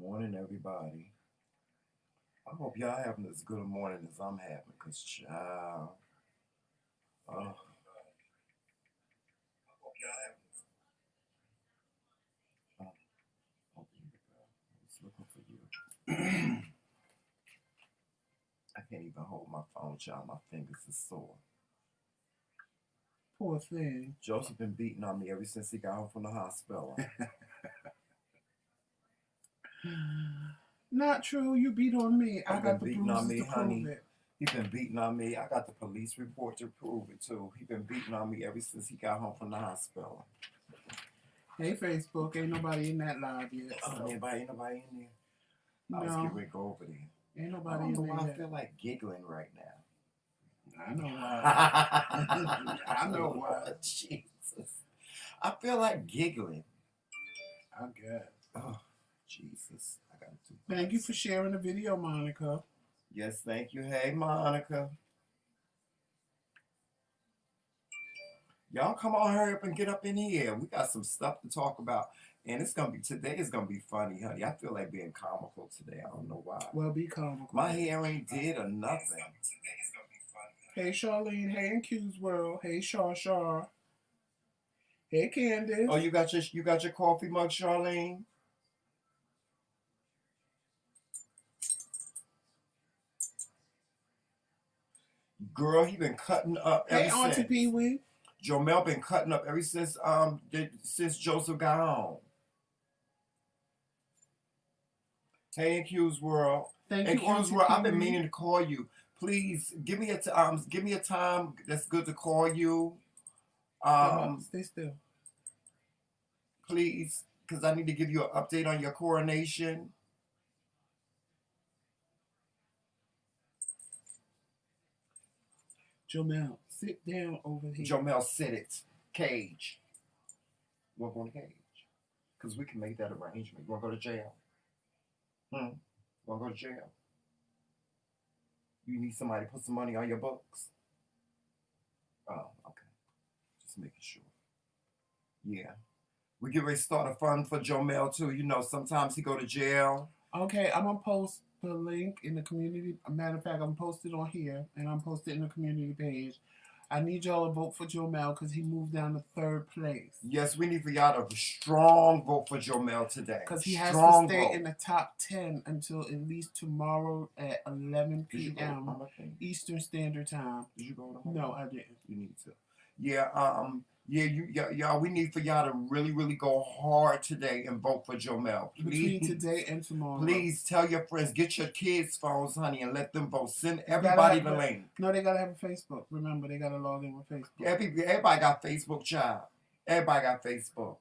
Morning, everybody. I hope y'all having as good a morning as I'm having, cause child, oh, oh, oh, I was looking for you. I can't even hold my phone, child. My fingers are sore. Poor thing. Joseph been beating on me ever since he got home from the hospital. Not true. You beat on me. I He been got the beating on bruises me, to prove honey. it. He been beating on me. I got the police report to prove it too. He been beating on me ever since he got home from the hospital. Hey, Facebook. Ain't nobody in that live yet. Oh, So. ain't nobody in there. I was No. getting ready to go over there. Ain't I nobody don't know in there why I yet. feel like giggling right now. I know why. I know why. Oh, Jesus. I feel like giggling. I guess. Oh, Jesus. I got to. Thank you for sharing the video, Monica. Yes, thank you. Hey, Monica. Y'all come on, hurry up and get up in here. We got some stuff to talk about. And today is gonna be funny, honey. I feel like being comical today. I don't know why. Well, be comical. My hair ain't did or nothing. Hey, Charlene. Hey, in Q's World. Hey, Shar. Hey, Candace. Oh, you got your coffee mug, Charlene? Girl, he been cutting up ever Hey, Auntie since. Pee Wee. Jomel been cutting up ever since Joseph got home. Hey, in Q's World. Thank In you, Q's Auntie World, Pee I've been Wee. meaning to call you. Please give me a time that's good to call you. Stay still. Please, because I need to give you an update on your coronation. Jomel, sit down over here. Jomel, sit it. Cage. You want to go in the cage? Because we can make that arrangement. You want to go to jail? You want to go to jail? You need somebody to put some money on your books? Oh, okay. Just making sure. Yeah. We get ready to start a fund for Jomel, too. You know, sometimes he go to jail. Okay, I'm going to post the link in the community. Matter of fact, I'm posted on here, and I'm posted in the community page. I need y'all to vote for Jomel because he moved down to third place. Yes, we need for y'all to strong vote for Jomel today. Because he has to stay in the top 10 until at least tomorrow at 11 p.m. Eastern Standard Time. Did you go to home? No, I didn't. You need to. Y'all, we need for y'all to really, really go hard today and vote for Jomel. Between today and tomorrow. Please tell your friends, get your kids' phones, honey, and let them vote. Send everybody the link. No, they got to have a Facebook. Remember, they got to log in with Facebook. Everybody got Facebook, child. Everybody got Facebook.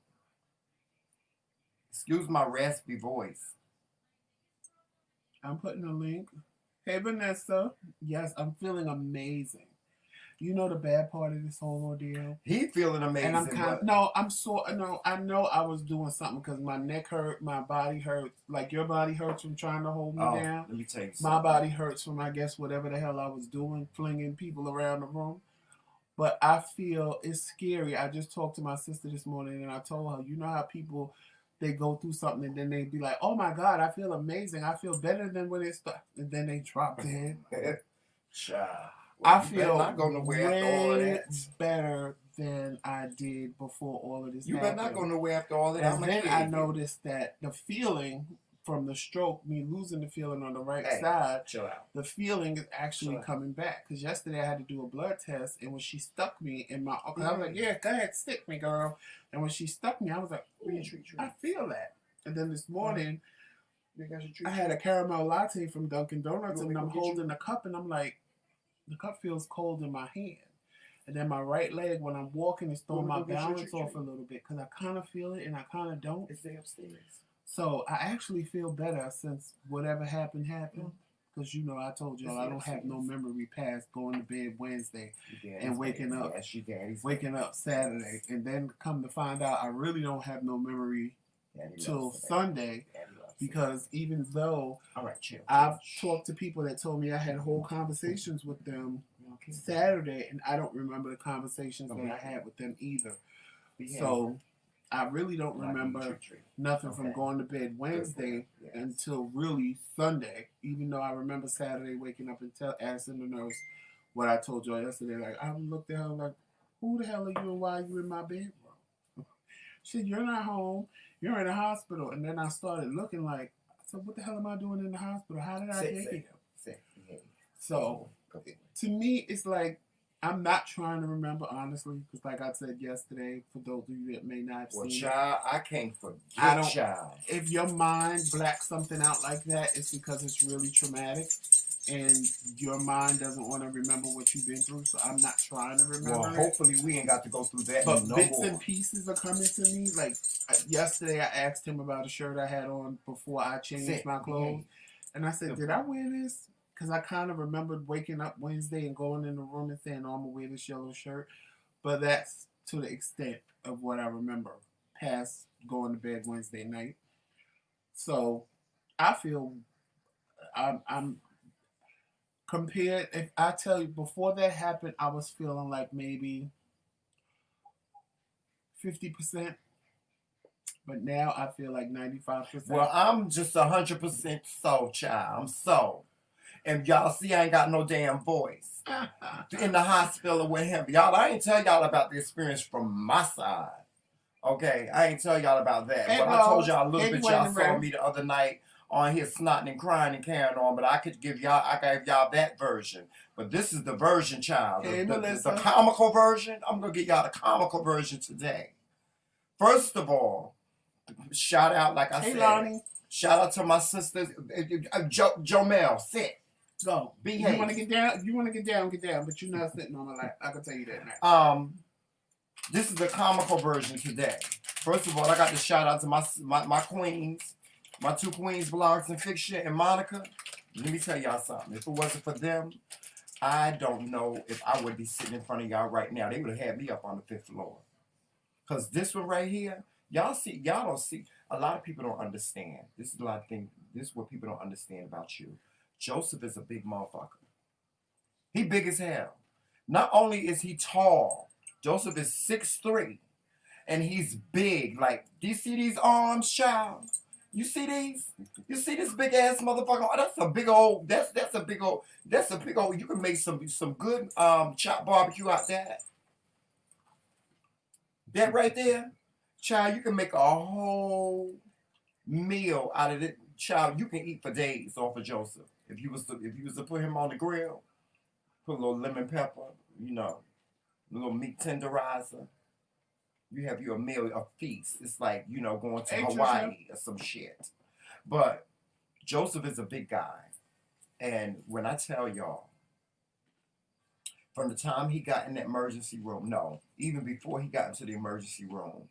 Excuse my raspy voice. I'm putting a link. Hey, Vanessa. Yes, I'm feeling amazing. You know the bad part of this whole ordeal? He feeling amazing. And I know I was doing something because my neck hurt, my body hurts. Like your body hurts from trying to hold me down. Let me tell you something. My body hurts from, I guess, whatever the hell I was doing, flinging people around the room. But I feel it's scary. I just talked to my sister this morning and I told her, you know how people, they go through something and then they be like, oh my God, I feel amazing. I feel better than when it started. And then they drop dead. Child. Well, I feel not going nowhere after all of that. Better than I did before all of this happened. Better not go nowhere after all of that. And then I noticed that the feeling from the stroke, me losing the feeling on the right side, the feeling is actually coming back. Because yesterday I had to do a blood test, and when she stuck me in my, I was like, yeah, go ahead, stick me, girl. And when she stuck me, I was like, I feel that. And then this morning, I had a caramel latte from Dunkin' Donuts, and I'm holding the cup, and I'm like, the cup feels cold in my hand. And then my right leg, when I'm walking, is throwing my balance off a little bit because I kind of feel it and I kind of don't. It's upstairs. So I actually feel better since whatever happened. Because, you know, I told y'all I don't have no memory past going to bed Wednesday and waking up Saturday. And then come to find out I really don't have no memory till Sunday. Because even though I've talked to people that told me I had whole conversations with them Saturday, and I don't remember the conversations that I had with them either. So I really don't remember nothing from going to bed Wednesday until really Sunday, even though I remember Saturday waking up and asking the nurse what I told y'all yesterday. Like, I looked at her like, who the hell are you and why are you in my bedroom? She said, you're not home. You're in the hospital. And then I started looking like, so what the hell am I doing in the hospital? How did I get here? So, to me, it's like, I'm not trying to remember, honestly, because like I said yesterday, for those of you that may not have seen child, I can't forget, child. If your mind blacks something out like that, it's because it's really traumatic, and your mind doesn't want to remember what you've been through, so I'm not trying to remember. Well, hopefully we ain't got to go through that. But bits and pieces are coming to me. Like, yesterday I asked him about a shirt I had on before I changed my clothes, and I said, did I wear this? Because I kind of remembered waking up Wednesday and going in the room and saying, oh, I'm going to wear this yellow shirt. But that's to the extent of what I remember past going to bed Wednesday night. So I feel I'm compared. If I tell you, before that happened, I was feeling like maybe 50%. But now I feel like 95%. Well, I'm just 100% so, child. I'm so. And y'all see I ain't got no damn voice. In the hospital with him. Y'all, I ain't tell y'all about the experience from my side. Okay? I ain't tell y'all about that. But I told y'all a little bit. Y'all saw me the other night on here snotting and crying and carrying on. But I gave y'all that version. But this is the version, child. The comical version. I'm going to give y'all the comical version today. First of all, shout out, like I said. Lonnie. Shout out to my sisters. Jomel, sit. Go. Behave. You want to get down? You want to get down? Get down. But you're not sitting on my lap. I can tell you that now. This is the comical version today. First of all, I got to shout out to my queens, my two queens, Blogs and Fiction, and Monica. Let me tell y'all something. If it wasn't for them, I don't know if I would be sitting in front of y'all right now. They would have had me up on the 5th floor. Because this one right here, y'all don't see. A lot of people don't understand. This is what people don't understand about you. Joseph is a big motherfucker. He big as hell. Not only is he tall, Joseph is 6'3", and he's big. Like, do you see these arms, child? You see these? You see this big ass motherfucker? Oh, that's a big old. You can make some good chopped barbecue out there. That right there, child, you can make a whole meal out of it. Child, you can eat for days off of Joseph. If you was to put him on the grill, put a little lemon pepper, a little meat tenderizer. You have your meal, a feast. It's like, going to Hawaii or some shit. But Joseph is a big guy. And when I tell y'all, from the time he got in the emergency room, even before he got into the emergency room,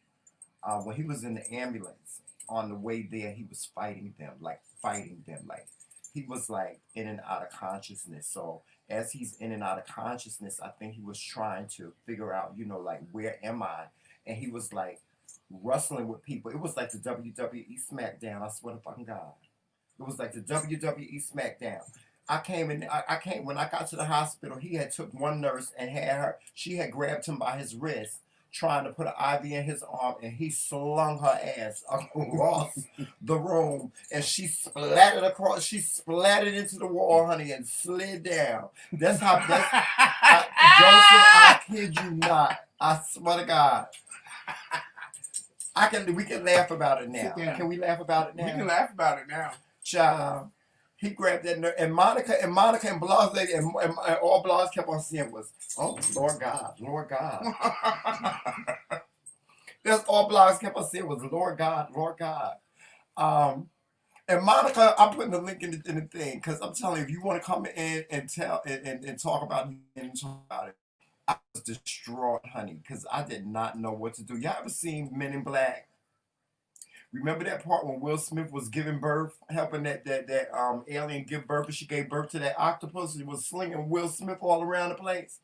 when he was in the ambulance, on the way there, he was fighting them. Like, he was, like, in and out of consciousness. So, as he's in and out of consciousness, I think he was trying to figure out, like, where am I? And he was, like, wrestling with people. It was like the WWE SmackDown. I swear to fucking God. It was like the WWE SmackDown. When I got to the hospital, he had took one nurse and she had grabbed him by his wrist, trying to put an IV in his arm, and he slung her ass across the room, and she splattered into the wall, honey, and slid down. Joseph, I kid you not. I swear to God. We can laugh about it now. Can we laugh about it now? We can laugh about it now. Child, he grabbed that nurse, and Monica and Blas, and all Blas kept on saying was, "Oh, Lord God, Lord God." That's all Blas kept on saying was, "Lord God, Lord God." And Monica, I'm putting the link in the thing, because I'm telling you, if you want to come in and tell and talk about it, I was distraught, honey, because I did not know what to do. Y'all ever seen Men in Black? Remember that part when Will Smith was giving birth, helping that alien give birth, and she gave birth to that octopus? She was slinging Will Smith all around the place.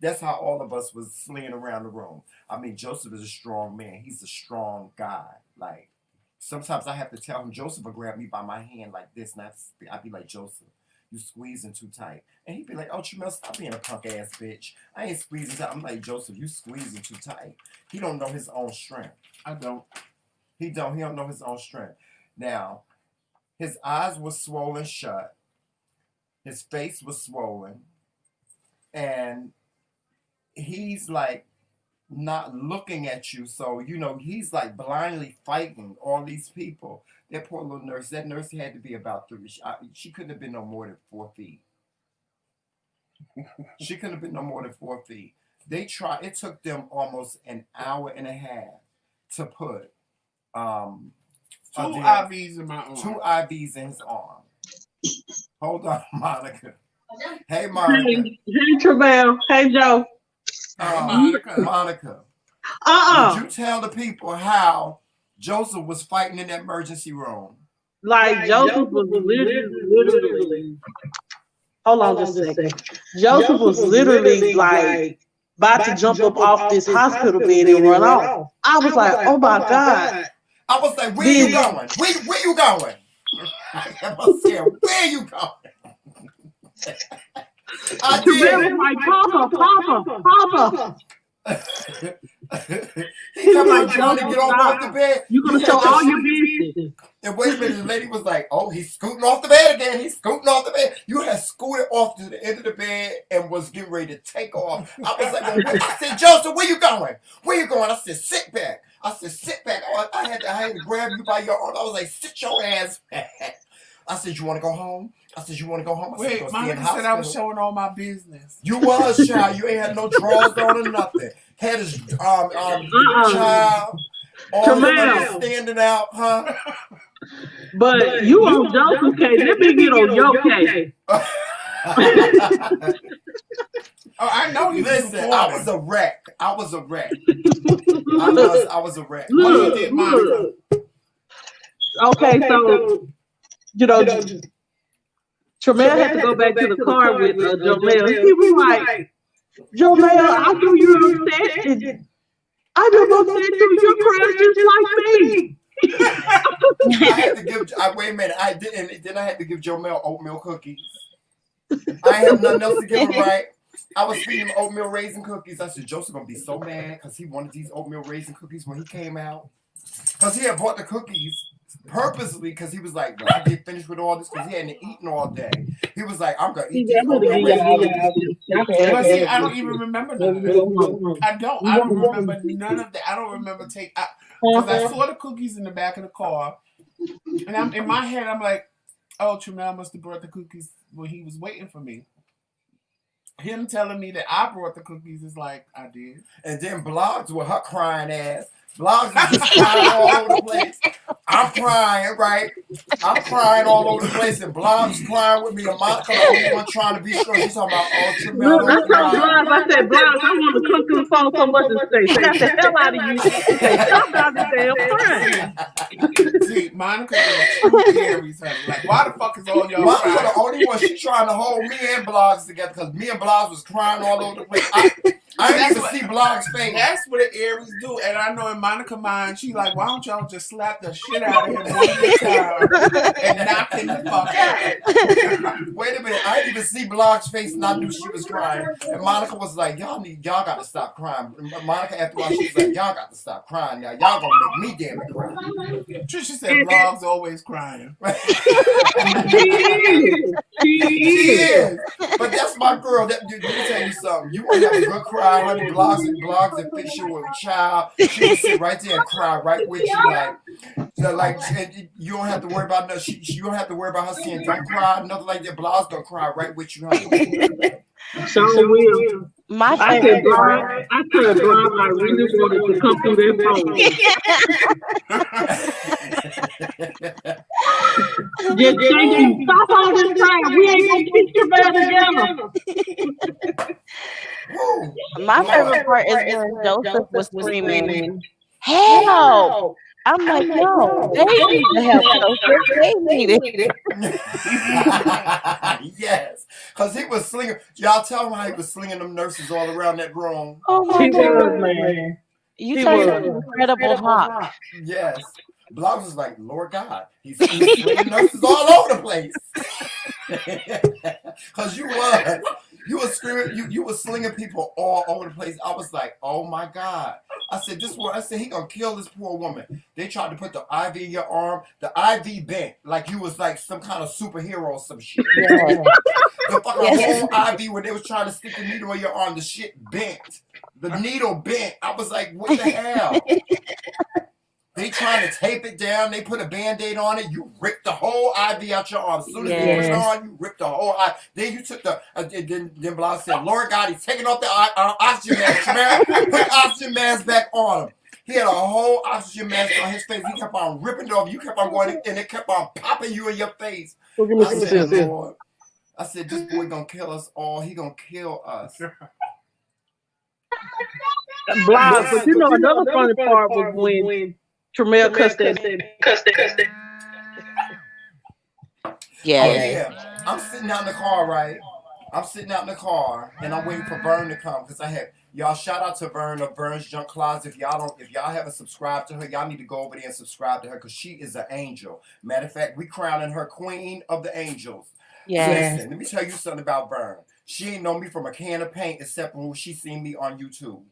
That's how all of us was slinging around the room. I mean, Joseph is a strong man. He's a strong guy. Like, sometimes I have to tell him, Joseph will grab me by my hand like this, and I'd be like, Joseph, you squeezing too tight. And he'd be like, oh, Jamel, stop being a punk ass bitch. I ain't squeezing tight. I'm like, Joseph, you squeezing too tight. He don't know his own strength. I don't. He don't know his own strength. Now, his eyes were swollen shut. His face was swollen. And he's like not looking at you. So, he's like blindly fighting all these people. That poor little nurse, that nurse had to be about 3. She couldn't have been no more than 4 feet. She couldn't have been no more than 4 feet. It took them almost an hour and a half to put 2 IVs in my arm. 2 IVs in his arm. Hold on, Monica. Hey, Monica. Hey, Travell. Hey, Joe. Monica. Did you tell the people how Joseph was fighting in that emergency room? Like Joseph was literally. Hold on just a second. Joseph was literally like about to jump up off this hospital bed and run off. I was like, oh my God. I was like, where you going? Where you going? I was saying, where you going? I did. Like, Papa. He come like trying to get off the bed. You're going to show all your business. And wait a minute, the lady was like, oh, he's scooting off the bed again. He's scooting off the bed. You had scooted off to the end of the bed and was getting ready to take off. I was like, I said, Joseph, where you going? Where you going? I said, sit back. I had to grab you by your arm. I was like, sit your ass back. I said, you want to go home? I said, Wait, Monica said I was showing all my business. You was, child. You ain't had no drawers on or nothing. Had his child, all the standing out, huh? But you on Joseph's case. Let me get on your case. Oh, I know you. Listen, I was a wreck. I was a wreck. Look. Okay, so Tremel had to go back to the car with Jomel. He was like, Jomel, I know you're upset. I just upset too. You're crying just like me. I had to give. Wait a minute. I didn't. Then I had to give Jomel oatmeal cookies. I have nothing else to give him. Right. I was feeding him oatmeal raisin cookies. I said, Joseph gonna be so mad because he wanted these oatmeal raisin cookies when he came out. Because he had bought the cookies purposely because he was like, when I get finished with all this, because he hadn't eaten all day. He was like, I'm gonna eat these oatmeal raisin cookies. But see, I don't even remember none of that. I don't remember none of that. I don't remember because I saw the cookies in the back of the car, and I'm in my head. I'm like, oh, Tremel must have brought the cookies when he was waiting for me. Him telling me that I brought the cookies is like, I did. And then Blogs with her crying ass. Blogs is just crying all over the place. I'm crying, right? I'm crying all over the place, and Blogs crying with me. And Monica, the only one trying to be sure. She's talking about Tremel. Look, I told Blogs, I said, Blogs, I want to cook to the phone so much to say, slap the hell out of you. Stop out the damn crying. See, Monica is true Aries, honey. Like, why the fuck is all y'all Monica the only one, she trying to hold me and Blogs together because me and Blogs was crying all over the place. I didn't even see Blogs' face. That's what the Aries do. And I know in Monica's mind, she like, why don't y'all just slap the shit out of him one time and knock him the fuck out? Wait a minute. I didn't even see Blogs' face and I knew she was crying. And Monica was like, y'all got to stop crying. And Monica, after a while, she was like, y'all got to stop crying now. Y'all going to make me damn it cry. Trisha said Blogs always crying. She is. But that's my girl. Let me tell you something. You want to have a good cry, honey. Blogs and fix you with a child. She will sit right there and cry right with you. Like you don't have to worry about nothing. You don't have to worry about her saying don't cry, nothing like that. Blogs gonna cry right with you, honey. So will. My I favorite said, part. I really wanted to come through that phone. Just thinking, stop all this time. We ain't gonna keep your bed together. My favorite part is when Joseph was screaming, "Help!" I'm like, no, they need to help Joseph. They need it. Yes, because he was slinging. Y'all tell him how he was slinging them nurses all around that room. Oh my God, man! You turned an incredible hawk. Yes, Blogs was like, Lord God, he's slinging nurses all over the place. Cause you were screaming, you were slinging people all over the place. I was like, oh my God. I said, he gonna kill this poor woman. They tried to put the IV in your arm. The IV bent like you was like some kind of superhero or some shit. Yeah. The fucking whole IV when they was trying to stick the needle in your arm, the shit bent. The needle bent. I was like, what the hell? They trying to tape it down. They put a Band-Aid on it. You ripped the whole IV out your arm. As soon as they put it on, you ripped the whole IV. Then you took the, then Blanc said, Lord God, he's taking off the oxygen mask. Man. Put the oxygen mask back on him. He had a whole oxygen mask on his face. He kept on ripping it off. You kept on going, and it kept on popping you in your face. I said, Lord. I said, this boy gonna kill us all. He gonna kill us. Blanc, but you know another funny part was when Tremel cussed that. Yeah. Oh, yeah. I'm sitting out in the car, right? I'm sitting out in the car, and I'm waiting for Vern to come because I had y'all shout out to Vern of Vern's Junk Closet. If y'all haven't subscribed to her, y'all need to go over there and subscribe to her because she is an angel. Matter of fact, we crowning her queen of the angels. Yeah. Listen, let me tell you something about Vern. She ain't know me from a can of paint except when she seen me on YouTube.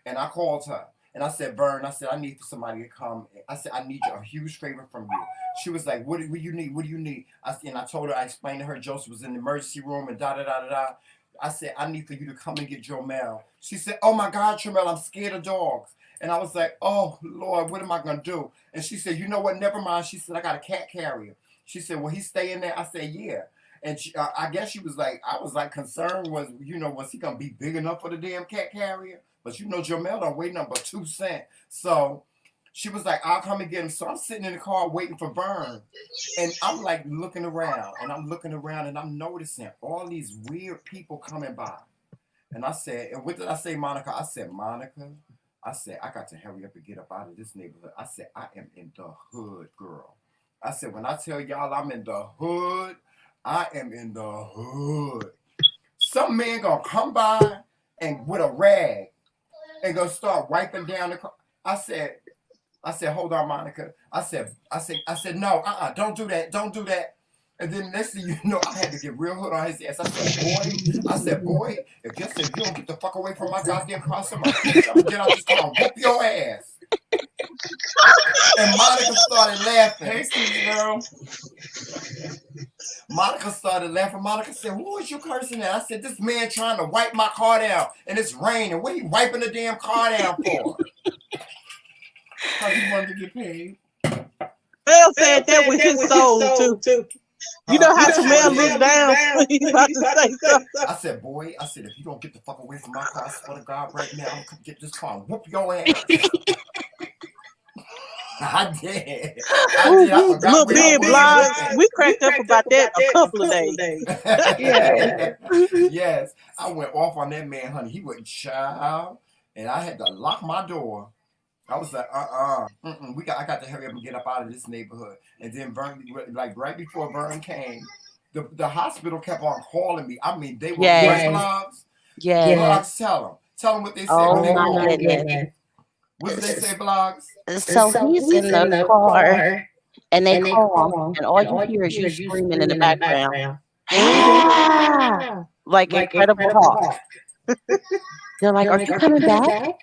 And I called her. And I said, Vern, I said, I need somebody to come. I said, I need a huge favor from you. She was like, what do you need? What do you need? And I told her, I explained to her, Joseph was in the emergency room and da-da-da-da-da. I said, I need for you to come and get Jomel. She said, oh my God, Tremel, I'm scared of dogs. And I was like, oh, Lord, what am I going to do? And she said, you know what? Never mind. She said, I got a cat carrier. She said, will he stay in there? I said, yeah. And I guess she was like, I was like concerned was he going to be big enough for the damn cat carrier? But Jomel don't weigh nothing but 2 cents. So she was like, I'll come and get him. So I'm sitting in the car waiting for Vern. And I'm like looking around and I'm noticing all these weird people coming by. And I said, and what did I say, Monica? I said, Monica, I said, I got to hurry up and get up out of this neighborhood. I said, I am in the hood, girl. I said, when I tell y'all I'm in the hood, I am in the hood. Some man gonna come by and with a rag and gonna start wiping down the car. I said, hold on, Monica. I said, no, don't do that. And then next thing you know, I had to get real hood on his ass. I said, boy, if you don't get the fuck away from my goddamn car, somebody, I'm gonna get out this car and whoop your ass. And Monica started laughing. Hey, Stevie girl. Monica started laughing. Monica said, who is you cursing at? I said, this man trying to wipe my car down and it's raining. What are you wiping the damn car down for? Because he wanted to get paid. Phil said that with his soul too. You know how Tremel looked down when he about to say something. I said, boy, if you don't get the fuck away from my car, I swear to God, right now, I'm gonna get this car and whoop your ass. I did. Look, big blogs. We cracked up about that a couple of days. Yes. I went off on that man, honey. He wouldn't child. And I had to lock my door. I was like, I got to hurry up and get up out of this neighborhood. And then Vern, like right before Vern came, the hospital kept on calling me. I mean, they were blogs. Yeah. Blogs, tell them what they said. Oh my goodness. What did they say, blogs? So he's in the car, and they call him, and all you hear is you screaming in the background. Ah! Like Incredible Hulk. They're like, are you coming back?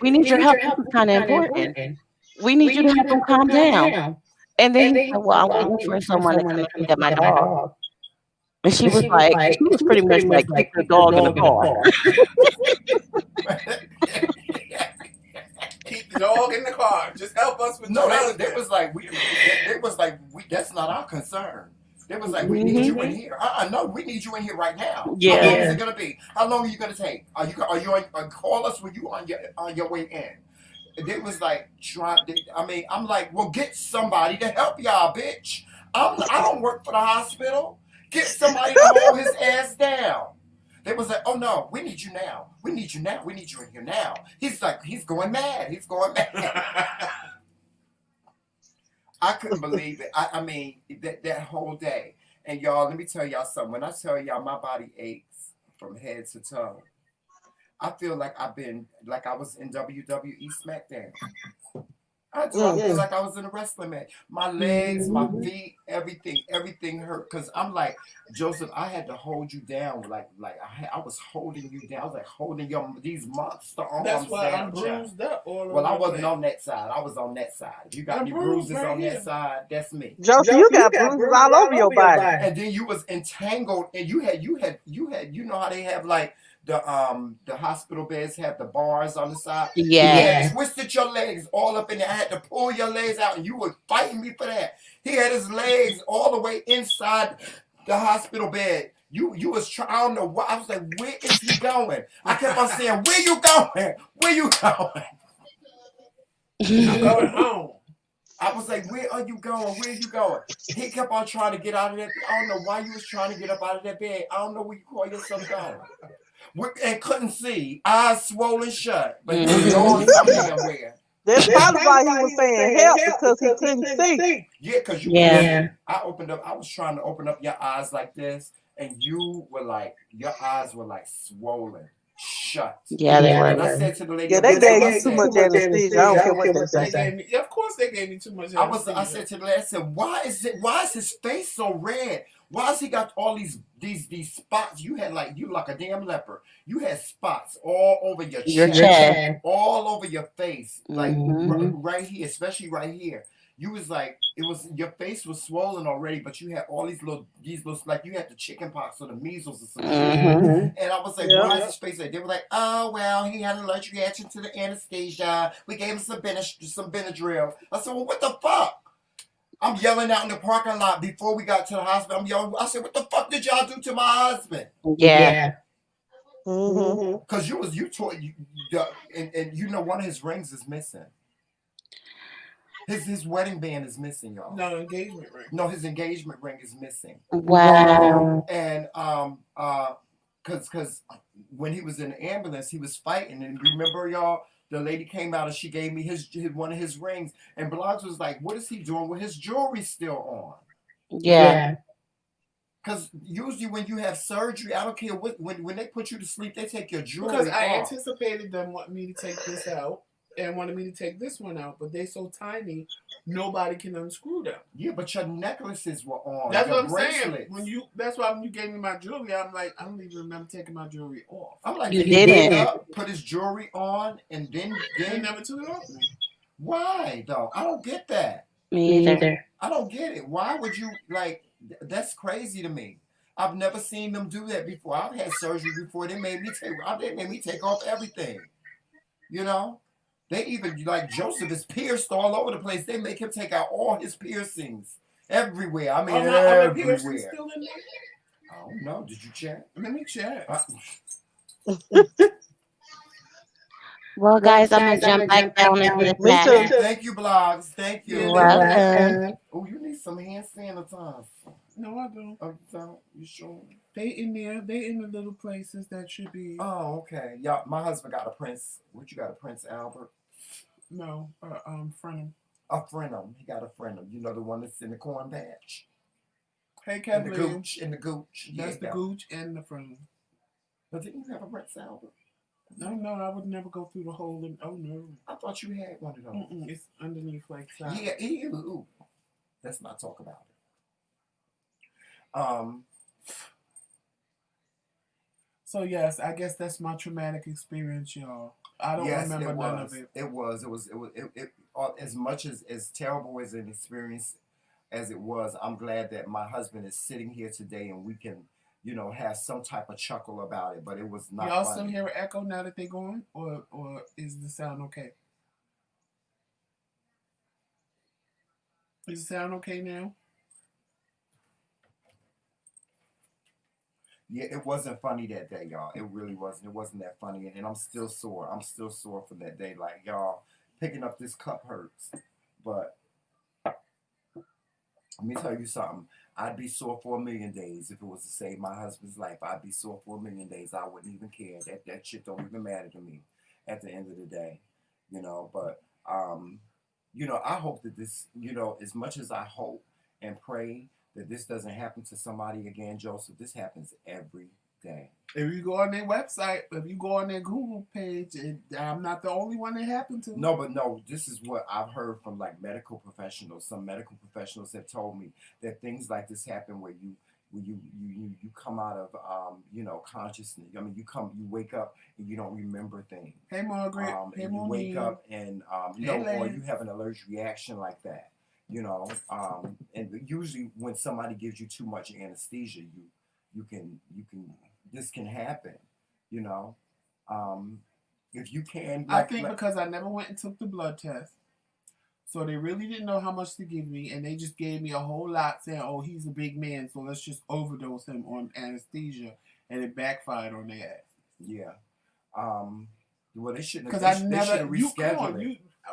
We need your help. This is kind of important. We need you to help him calm down. And then he said, well, I'm waiting for someone to come and get my dog. And she was pretty much like, keep the dog in the car. Keep the dog in the car. Just help us with it was like that's not our concern. They was like, we need you in here. No, we need you in here right now. Yeah. How long is it gonna be? How long are you gonna take? Are you call us when you on your way in? They was like I'm like, well, get somebody to help y'all, bitch. I don't work for the hospital. Get somebody to hold his ass down. They was like, oh no, we need you now. We need you now. We need you in here now. He's like, he's going mad. He's going mad. I couldn't believe it. I mean, that whole day. And y'all, let me tell y'all something. When I tell y'all my body aches from head to toe, I feel like I was in WWE SmackDown. I dropped it like I was in a wrestling match. My legs, my feet, everything hurt. Cause I'm like, Joseph, I had to hold you down. I was holding you down. I was like holding these monster arms down. That's why I'm bruised up all over. Well, I wasn't on that side. I was on that side. If you got any bruises right on that side, that's me. Joseph, you got bruises all over your body. And then you was entangled, and you had, you know how they have like the hospital beds have the bars on the side. Yeah. He had twisted your legs all up in there. I had to pull your legs out, and you were fighting me for that. He had his legs all the way inside the hospital bed. You was trying. I don't know why. I was like, where is he going? I kept on saying, where you going? Where you going? I'm going home. I was like, where are you going? Where are you going? He kept on trying to get out of that. I don't know why you was trying to get up out of that bed. I don't know where you call yourself going. And couldn't see. Eyes swollen shut. But going somewhere. That's probably why he was saying help, because he couldn't see. Yeah, because you I was trying to open up your eyes like this, and you were like, your eyes were like swollen shut. Yeah, they were. And I said to the lady, they gave you too much anesthesia. I don't care what they say. Of course they gave me too much anesthesia. I said to the lady, I said, why is his face so red? Why has he got all these spots? You like a damn leper. You had spots all over your chest, all over your face, like right here, especially right here. You was like, your face was swollen already, but you had all these little like you had the chicken pox or the measles or something. And I was like, why is his face like? They were like, oh well, he had an allergic reaction to the anesthesia. We gave him some Benadryl. I said, well, what the fuck? I'm yelling out in the parking lot before we got to the hospital. I'm yelling. I said, what the fuck did y'all do to my husband? Yeah. Because and you know one of his rings is missing. His wedding band is missing, y'all. No, engagement ring. No, his engagement ring is missing. Wow. And because when he was in the ambulance, he was fighting. And remember, y'all, the lady came out and she gave me one of his rings. And Blogs was like, what is he doing with his jewelry still on? Yeah. Because usually when you have surgery, I don't care when they put you to sleep, they take your jewelry off. Because I off. anticipated them wanting me to take this out and wanted me to take this one out, but they're so tiny, nobody can unscrew them. Yeah, but your necklaces were on. That's what I'm saying. That's why when you gave me my jewelry, I'm like, I don't even remember taking my jewelry off. I'm like, you didn't put his jewelry on and then he never took it off me. Why though? I don't get that. Me either. I don't get it. Why would you like? That's crazy to me. I've never seen them do that before. I've had surgery before. They made me take off everything. You know. They even, like, Joseph is pierced all over the place. They make him take out all his piercings everywhere. I mean, everywhere. Still in there? I don't know. Did you check? Let me check. Well, guys, I'm going to jump back down into the chat. Thank you, Blogs. Thank you. You're welcome. Oh, you need some hand sanitizer. No, I don't. Oh, you don't? You sure? They in there. They in the little places that should be. Oh, okay. Yeah, my husband got a Prince. What you got, a Prince Albert? No, Frenham. A Frenham. He got a Frenham. You know the one that's in the corn patch? Hey, Kevin. In the gooch. That's the gooch and the Frenham. But didn't you have a Prince Albert? No, I would never go through the hole. Oh, no. I thought you had one of those. It's underneath like that. Yeah, ew. Let's not talk about it. So, yes, I guess that's my traumatic experience, y'all. I don't remember none of it. It was as much as terrible as an experience as it was. I'm glad that my husband is sitting here today and we can, have some type of chuckle about it. But it was not. Y'all funny. still hear an echo now that they're going, or is the sound okay? Is the sound okay now? Yeah, it wasn't funny that day, y'all. It really wasn't. It wasn't that funny. And I'm still sore. I'm still sore from that day. Like, y'all, picking up this cup hurts. But let me tell you something. I'd be sore for 1,000,000 days if it was to save my husband's life. I'd be sore for 1,000,000 days. I wouldn't even care. That shit don't even matter to me at the end of the day. But, I hope that this, as much as I hope and pray that this doesn't happen to somebody again, Joseph, this happens every Dang. If you go on their website, if you go on their Google page, I'm not the only one that happened to. No, this is what I've heard from like medical professionals. Some medical professionals have told me that things like this happen where you come out of consciousness. I mean, you wake up and you don't remember things. Hey Margaret, hey and you wake up and or you have an allergic reaction like that. And usually when somebody gives you too much anesthesia, this can happen. If you can. I think because I never went and took the blood test. So they really didn't know how much to give me, and they just gave me a whole lot saying, oh, he's a big man, so let's just overdose him on anesthesia, and it backfired on their ass. Yeah. Well, they shouldn't have. Because I never,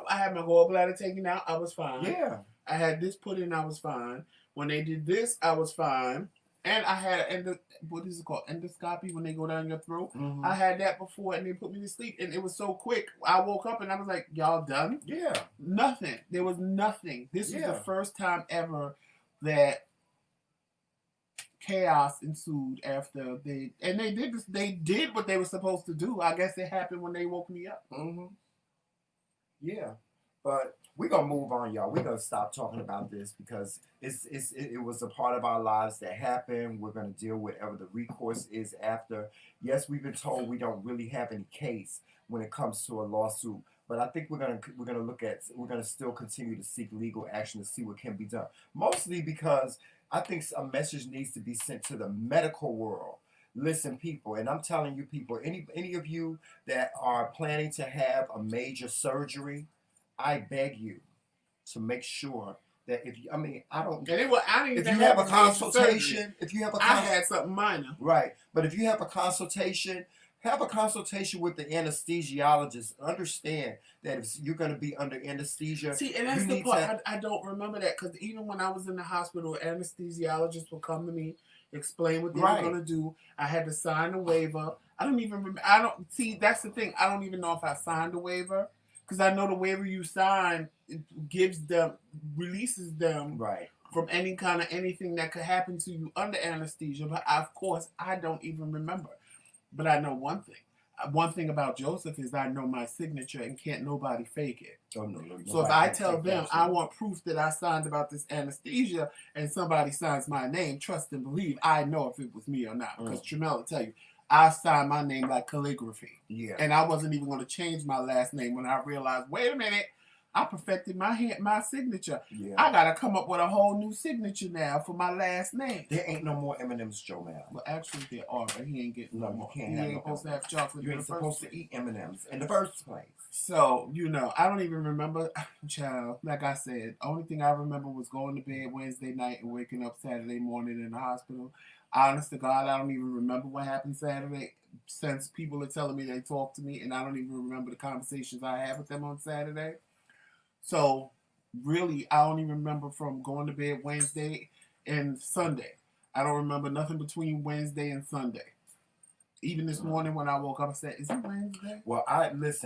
I had my gallbladder taken out, I was fine. Yeah. I had this put in, I was fine. When they did this, I was fine. And I had what is it called? Endoscopy, when they go down your throat. Mm-hmm. I had that before, and they put me to sleep, and it was so quick. I woke up and I was like, "Y'all done?" Yeah. Nothing. There was nothing. This was the first time ever that chaos ensued after they did this. They did what they were supposed to do. I guess it happened when they woke me up. Mm-hmm. Yeah, but we're gonna move on, y'all. We're gonna stop talking about this because it was a part of our lives that happened. We're gonna deal with whatever the recourse is after. Yes, we've been told we don't really have any case when it comes to a lawsuit, but I think we're gonna still continue to seek legal action to see what can be done. Mostly because I think a message needs to be sent to the medical world. Listen, people, and I'm telling you, people, any of you that are planning to have a major surgery, I beg you to make sure that if you have a consultation, I had something minor. Right. But if you have a consultation with the anesthesiologist. Understand that if you're going to be under anesthesia. See, and that's the part. I don't remember that because even when I was in the hospital, anesthesiologists would come to me, explain what they were going to do. I had to sign a waiver. I don't even remember. That's the thing. I don't even know if I signed a waiver. Because I know the waiver you sign releases them from any kind of anything that could happen to you under anesthesia. But of course, I don't even remember. But I know one thing. One thing about Joseph is I know my signature and can't nobody fake it. Oh, no, so if I tell them I want proof that I signed about this anesthesia and somebody signs my name, trust and believe, I know if it was me or not. Because Tramel will tell you, I signed my name like calligraphy. Yeah. And I wasn't even going to change my last name when I realized, wait a minute, I perfected my signature. Yeah. I got to come up with a whole new signature now for my last name. There ain't no more M&M's, Joe Mal. Well, actually, there are, but he ain't getting no more. You can't he ain't supposed to have chocolate. You ain't supposed to eat M&M's in the first place. So, I don't even remember, child. Like I said, only thing I remember was going to bed Wednesday night and waking up Saturday morning in the hospital. Honest to God, I don't even remember what happened Saturday since people are telling me they talked to me, and I don't even remember the conversations I had with them on Saturday. So, really, I don't even remember from going to bed Wednesday and Sunday. I don't remember nothing between Wednesday and Sunday. Even this morning when I woke up, I said, is it Wednesday? Well, this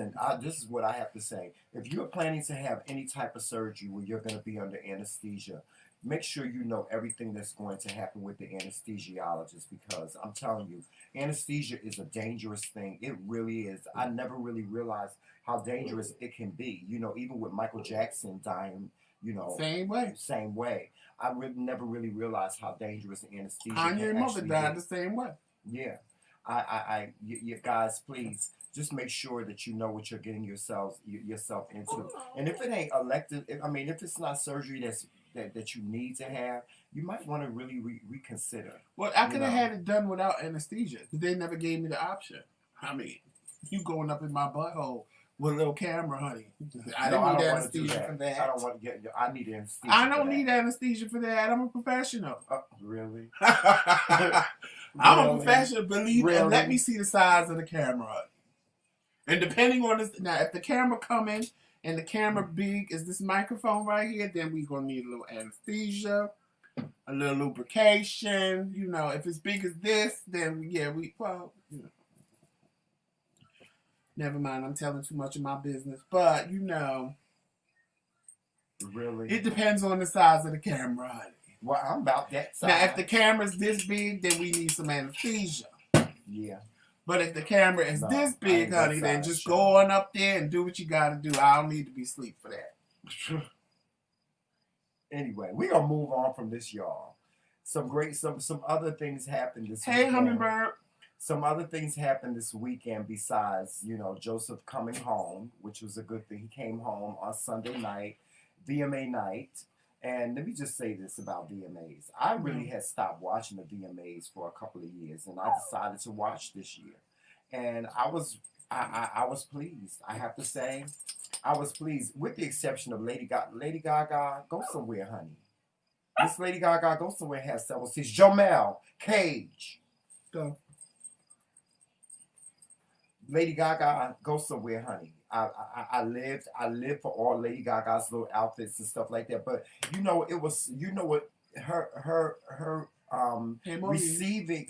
is what I have to say. If you're planning to have any type of surgery where you're going to be under anesthesia, make sure you know everything that's going to happen with the anesthesiologist, because I'm telling you, anesthesia is a dangerous thing. It really is. I never really realized how dangerous it can be. Even with Michael Jackson dying, same way. I never really realized how dangerous anesthesia can your mother died the same way. Yeah. You guys, please just make sure that you know what you're getting yourself into. And if it ain't elective, if it's not surgery that you need to have, you might want to really reconsider. Well, I could have had it done without anesthesia, but they never gave me the option. You going up in my butthole with a little camera, honey. I don't need anesthesia for that. I don't want to get. I need anesthesia. I don't need anesthesia for that. I'm a professional. Really? I'm a professional. Believe me. And let me see the size of the camera, honey. And depending on this, now if the camera coming and the camera big as this microphone right here, then we gonna need a little anesthesia, a little lubrication. If it's big as this, then never mind. I'm telling too much of my business, but really, it depends on the size of the camera. Well, I'm about that size. Now, if the camera's this big, then we need some anesthesia. Yeah. But if the camera is this big, honey, then just go on up there and do what you got to do. I don't need to be asleep for that. Anyway, we're going to move on from this, y'all. Some other things happened this weekend. Hey, Hummingbird. Some other things happened this weekend besides, Joseph coming home, which was a good thing. He came home on Sunday night, VMA night. And let me just say this about VMAs. I really had stopped watching the VMAs for a couple of years, and I decided to watch this year. And I was pleased. I have to say, I was pleased, with the exception of Lady Gaga, go somewhere, honey. Miss Lady Gaga, go somewhere and have several seats. Jomel, Cage. Go. Lady Gaga, go somewhere, honey. I lived for all Lady Gaga's little outfits and stuff like that. But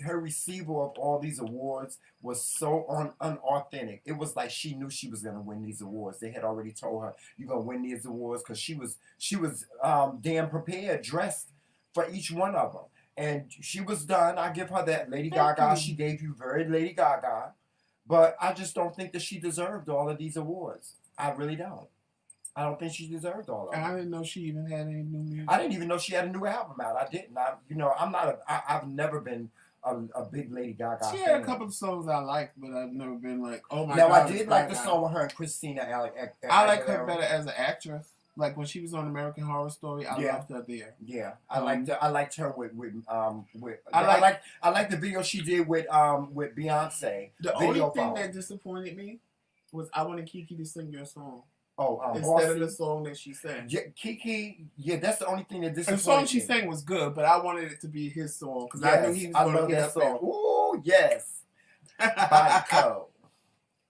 her receiver of all these awards was so unauthentic. It was like she knew she was gonna win these awards. They had already told her you're gonna win these awards because she was damn prepared, dressed for each one of them, and she was done. I give her that. Lady Gaga, she gave you very Lady Gaga. But I just don't think that she deserved all of these awards. I really don't. I don't think she deserved all of them. I didn't know she even had any new music. I didn't even know she had a new album out. I didn't. I've never been a big Lady Gaga fan. She had a couple of songs I liked, but I've never been like, oh my God. God. I did like the song with her and Christina. I like her better as an actress. Like when she was on American Horror Story, I loved her there. Yeah, I liked her with I like the video she did with Beyonce. The only thing that disappointed me was I wanted Kiki to sing your song. Instead of the song that she sang. Yeah, Kiki. Yeah, that's the only thing that disappointed me. The song she sang was good, but I wanted it to be his song because I knew he was going to get up there. Ooh, yes. Body code.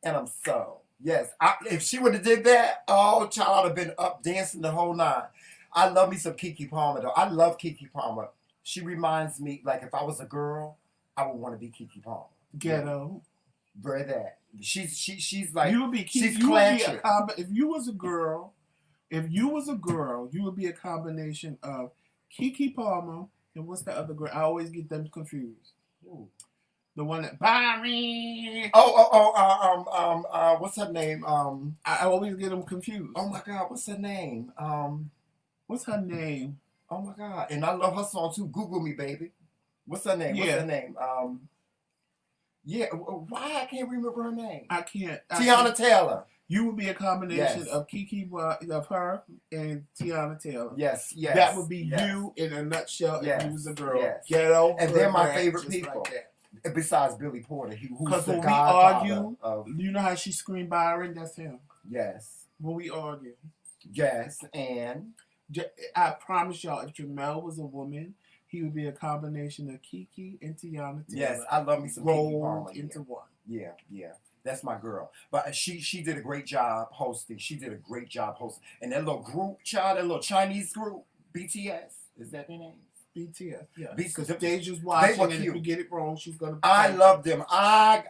And I'm so. Yes, if she would have did that, child, I'd have been up dancing the whole night. I love me some Keke Palmer, though. I love Keke Palmer. She reminds me, like, if I was a girl, I would want to be Keke Palmer. Ghetto. Very that. She's like, you would be she's classic. If you was a girl, you would be a combination of Keke Palmer and what's the other girl? I always get them confused. Ooh. The one that buy me. What's her name? I always get them confused. Oh my God, what's her name? What's her name? Oh my God, and I love her song too. Google me, baby. What's her name? Yeah. What's her name? Why I can't remember her name? I can't. Tiana Taylor. You would be a combination of Keke, of her, and Tiana Taylor. Yes. That would be you in a nutshell if you was a girl. Yes. Ghetto. And they're my favorite people. Like besides Billy Porter, who's the when we argue, you know how she screamed Byron? That's him. Yes. When we argue. Yes, and I promise y'all, if Jamel was a woman, he would be a combination of Keke and Tiana Taylor. Yes, I love me some Keke Palmer into one. Yeah. That's my girl. But she did a great job hosting. And that little group, child, that little Chinese group, BTS, is that their name? BTS, yeah. Because they just watching, and if you get it wrong, she's gonna. I love them. I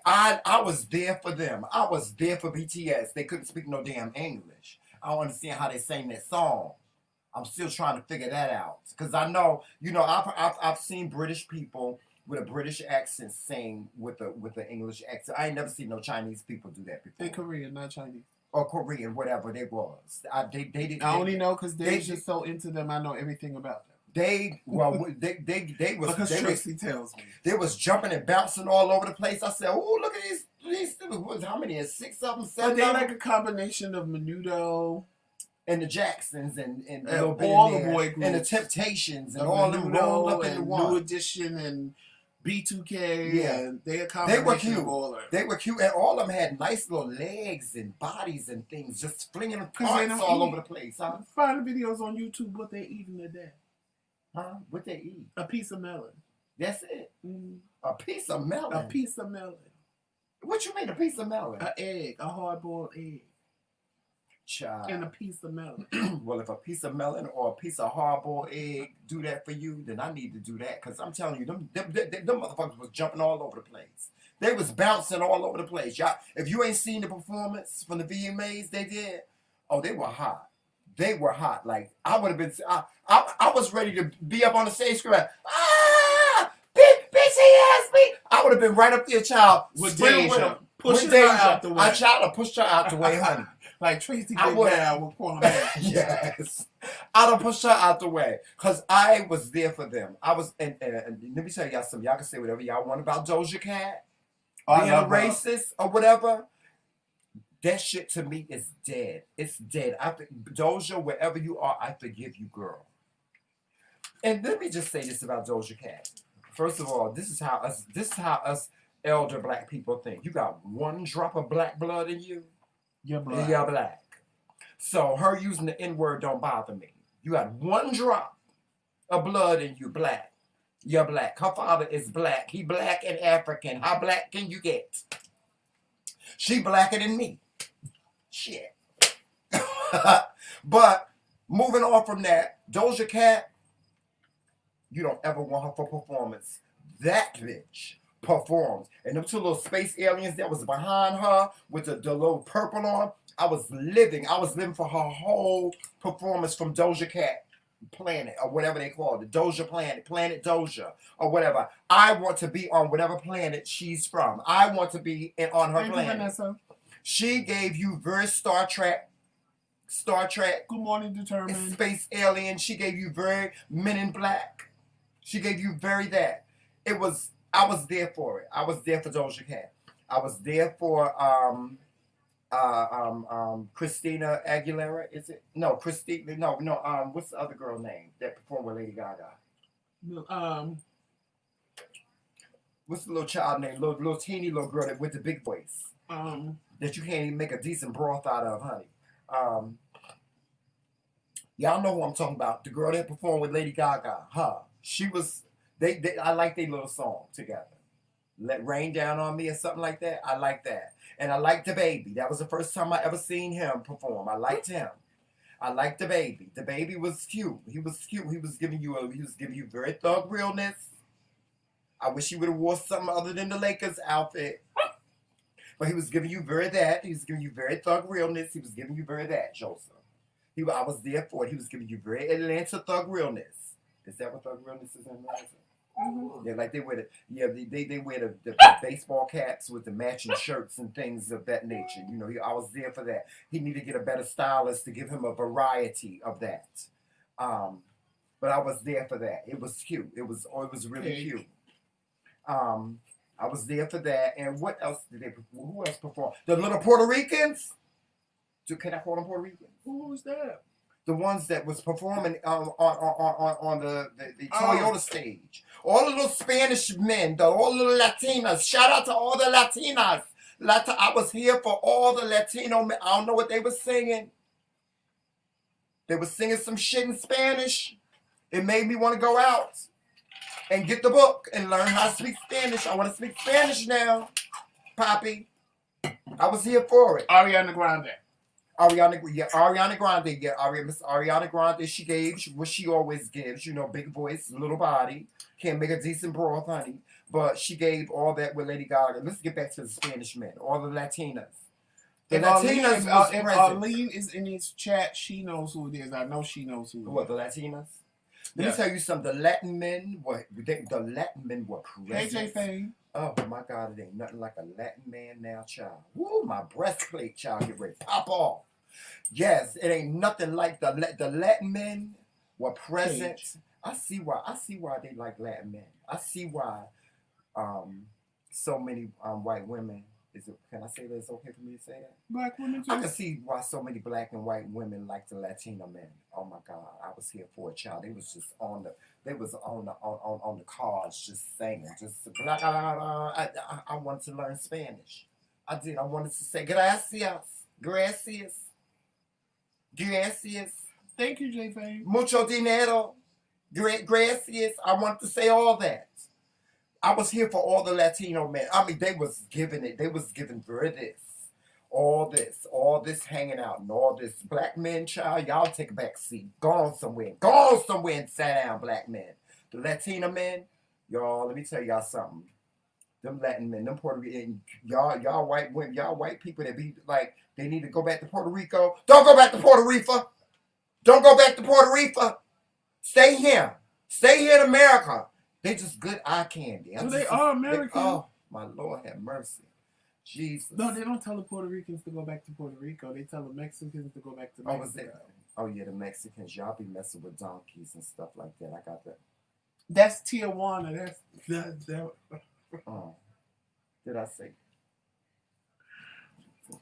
was there for them. I was there for BTS. They couldn't speak no damn English. I don't understand how they sang that song. I'm still trying to figure that out because I know, I've seen British people with a British accent sing with the English accent. I ain't never seen no Chinese people do that before. They're Korean, not Chinese. Or Korean, whatever they was. They didn't. I only know because they're just so into them. I know everything about them. They was because Tracy tells me they was jumping and bouncing all over the place. I said, "Oh, look at these how many? 6 of them, 7 of them." They're like a combination of Menudo and the Jacksons and all the boy groups and the Temptations and all them rolled up into one. New Edition and B2K. And they a combination. They were cute. Of all of they were cute, and all of them had nice little legs and bodies and things, just flinging them parts all over the place. Huh? Find the videos on YouTube what they eating today. Huh? What they eat? A piece of melon. That's it. Mm. A piece of melon. A piece of melon. What you mean a piece of melon? An egg, a hard-boiled egg. Child. And a piece of melon. Well, if a piece of melon or a piece of hard-boiled egg do that for you, then I need to do that. Because I'm telling you, them motherfuckers was jumping all over the place. They was bouncing all over the place. Y'all, if you ain't seen the performance from the VMAs they did, they were hot. They were hot. Like, I would have been... I was ready to be up on the stage screaming, BTS! asked me. I would have been right up there, child. With Deja. Deja. With Pushing Deja. her out the way. I tried to push her out the way, honey. Like Tracy I did would- now with Kwame. Yes. I'd have pushed her out the way. Because I was there for them. I was, and let me tell y'all something. Y'all can say whatever y'all want about Doja Cat. Being a racist or whatever. That shit to me is dead. It's dead. Doja, wherever you are, I forgive you, girl. And let me just say this about Doja Cat. First of all, this is how us elder black people think. You got one drop of black blood in you. You're black. And you're black. So her using the N-word don't bother me. You got one drop of blood in you, black. You're black. Her father is black. He black and African. How black can you get? She blacker than me. Shit. But moving on from that, Doja Cat, you don't ever want her for performance. That bitch performs. And them two little space aliens that was behind her with the little purple on, I was living for her whole performance from Doja Cat Planet or whatever they call it. Doja Planet, Planet Doja or whatever. I want to be on whatever planet she's from. I want to be on her planet. She gave you very Star Trek. Good Morning Determined. Space Alien. She gave you very Men in Black. She gave you very that. I was there for it. I was there for Doja Cat. I was there for Christina Aguilera. Is it? No, Christina. No. What's the other girl name that performed with Lady Gaga? What's the little child name? Little teeny little girl with the big voice. That you can't even make a decent broth out of, honey. Y'all know who I'm talking about. The girl that performed with Lady Gaga. Her. She was. I like their little song together. Let Rain Down on Me or something like that. I like that. And I like the baby. That was the first time I ever seen him perform. I liked him. I liked the baby. The baby was cute. He was cute. He was giving you very thug realness. I wish he would have wore something other than the Lakers outfit. But he was giving you very that. He was giving you very thug realness. He was giving you very that, Joseph. I was there for it. He was giving you very Atlanta thug realness. Is that what thug realness is in Atlanta? Mm-hmm. Yeah, like they wear they wear the baseball caps with the matching shirts and things of that nature. You know, I was there for that. He needed to get a better stylist to give him a variety of that. But I was there for that. It was cute. It was really cute. I was there for that. And what else did they perform? Who else performed? The little Puerto Ricans? Can I call them Puerto Ricans? Who was that? The ones that was performing on the Toyota stage. All the little Spanish men, all the little Latinas. Shout out to all the Latinas. I was here for all the Latino men. I don't know what they were singing. They were singing some shit in Spanish. It made me want to go out and get the book and learn how to speak Spanish. I want to speak Spanish now, Poppy. I was here for it. Ariana Grande. Miss Ariana Grande, she gave what she always gives, big voice, little body, can't make a decent broth, honey, but she gave all that with Lady Gaga. Let's get back to the Spanish men, all the Latinas. The Latinas was if present. Arlene is in his chat, she knows who it is. I know she knows who it is. What, the Latinas? Let me tell you something. The Latin men were present. AJ Fame. Oh my God, it ain't nothing like a Latin man now, child. Woo, my breastplate, child, get ready to pop off. Yes, it ain't nothing like the Latin men were present. I see why they like Latin men. I see why so many white women. Can I say that it's okay for me to say that? Black women too. I can see why so many black and white women like the Latino men. Oh my God, I was here for a child. They was just on the cars, just singing, just blah, blah, blah, blah. I wanted to learn Spanish. I did. I wanted to say gracias. Thank you, J. Fame. Mucho dinero. Gracias. I wanted to say all that. I was here for all the Latino men. I mean, they was giving it. They was giving for this. All this hanging out, and all this. Black men, child, y'all take a back seat. Go on somewhere and sit down, black men. The Latino men, y'all, let me tell y'all something. Them Latin men, them Puerto Rican, y'all white women, y'all white people that be like, they need to go back to Puerto Rico. Don't go back to Puerto Rico. Don't go back to Puerto Rico. Stay here. Stay here in America. They just good eye candy. So they are American. Oh, my Lord have mercy. Jesus. No, they don't tell the Puerto Ricans to go back to Puerto Rico. They tell the Mexicans to go back to Mexico. Oh, yeah, the Mexicans. Y'all be messing with donkeys and stuff like that. I got that. That's Tijuana. That's Oh. Did I say?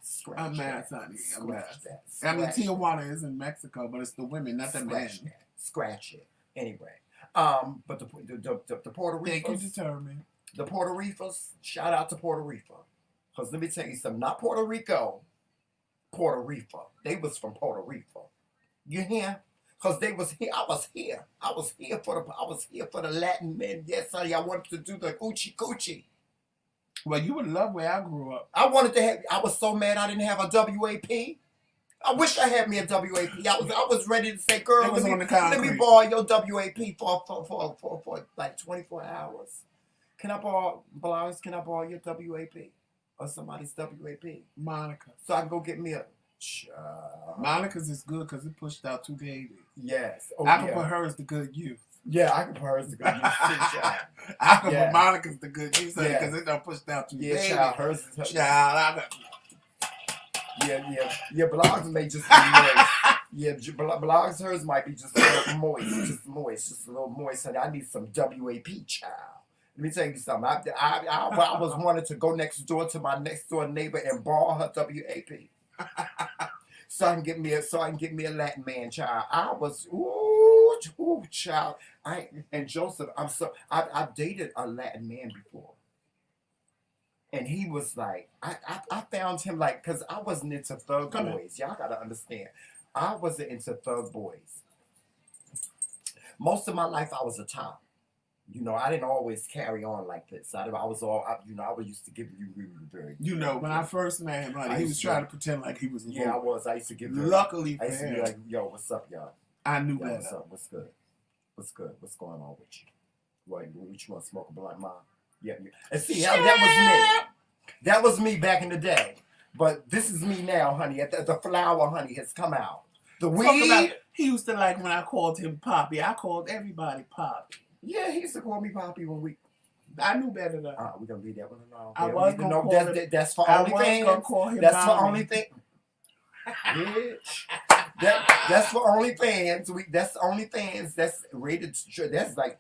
Scratch I'm mad, that. Sonny. I'm Scratch mad. that. I mean, Scratch Tijuana is in Mexico, but it's the women, not the men. Scratch that. Scratch it. Anyway. But the Puerto Ricans. They can determine. The Puerto Ricans, shout out to Puerto Rico. Because let me tell you something, not Puerto Rico, Puerto Rico. They was from Puerto Rico. You hear? Because they was here. I was here. I was here for the Latin men. Yes, honey, I wanted to do the coochie coochie. Well, you would love where I grew up. I was so mad I didn't have a WAP. I wish I had me a WAP. I was ready to say, girl, let me borrow your WAP for like 24 hours. Can I borrow your WAP? Or somebody's WAP? Monica. So I can go get me a... Monica's is good because it pushed out 2 babies. Yes. I can put her as the good youth. Yeah, I can put her as the good youth too, child. I can put Monica's the good youth because it done pushed out 2 babies. Yeah, child. Hers is her. Child, Yeah, blogs may just be moist. Yeah, blogs, hers might be just a little moist, just a little moist. Honey, I need some WAP, child. Let me tell you something. I was wanting to go next door to my next door neighbor and borrow her WAP, so I can get me a Latin man, child. I was ooh, child. And Joseph, I've dated a Latin man before. And he was like, I found him like, because I wasn't into thug boys. Y'all got to understand. I wasn't into thug boys. Most of my life, I was a top. You know, I didn't always carry on like this. I was used to give you very. You know, when I first met him, he was trying to pretend like he was a boy. Yeah, I was. I used to give. Luckily for him, I used to be like, "Yo, what's up, y'all?" I knew that. What's up? What's good? What's good? What's going on with you? What you want to smoke a blunt, mom? Yeah. And see, that was me. That was me back in the day. But this is me now, honey. The flower, honey, has come out. The weed. He used to like when I called him Poppy. I called everybody Poppy. Yeah, he used to call me Poppy when we. I knew better though. We're gonna leave that one alone. I was gonna call him. That's for OnlyFans. That's for OnlyFans. Bitch. That's for OnlyFans. That's OnlyFans. That's rated. That's like,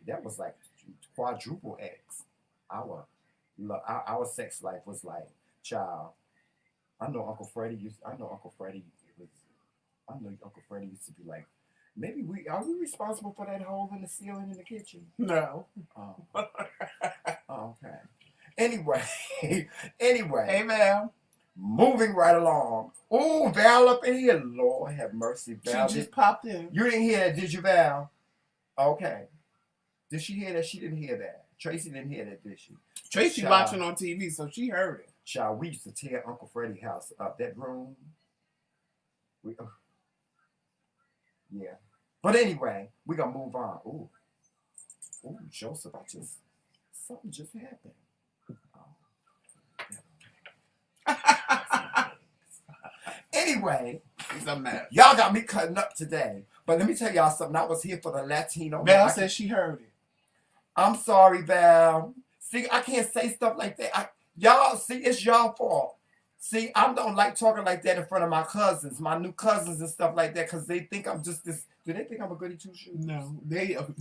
that was like quadruple X. Our sex life was like, child. I know Uncle Freddie used to be like, maybe are we responsible for that hole in the ceiling in the kitchen? No. Oh, okay. Anyway. Hey, Val. Moving right along. Oh, Val up in here. Lord have mercy, Val. She just popped in. You didn't hear that, did you, Val? Okay. Did she hear that? She didn't hear that. Tracy didn't hear that, did she? Tracy watching on TV, so she heard it. Child, we used to tear Uncle Freddie's house up. That room. Yeah. But anyway, we're going to move on. Ooh, Joseph, something just happened. Anyway, y'all got me cutting up today. But let me tell y'all something. I was here for the Latino. Val said she heard it. I'm sorry, Val. See, I can't say stuff like that. Y'all, see, it's y'all fault. See, I don't like talking like that in front of my cousins, my new cousins and stuff like that, because they think I'm just this. Do they think I'm a goody two-shoes? No.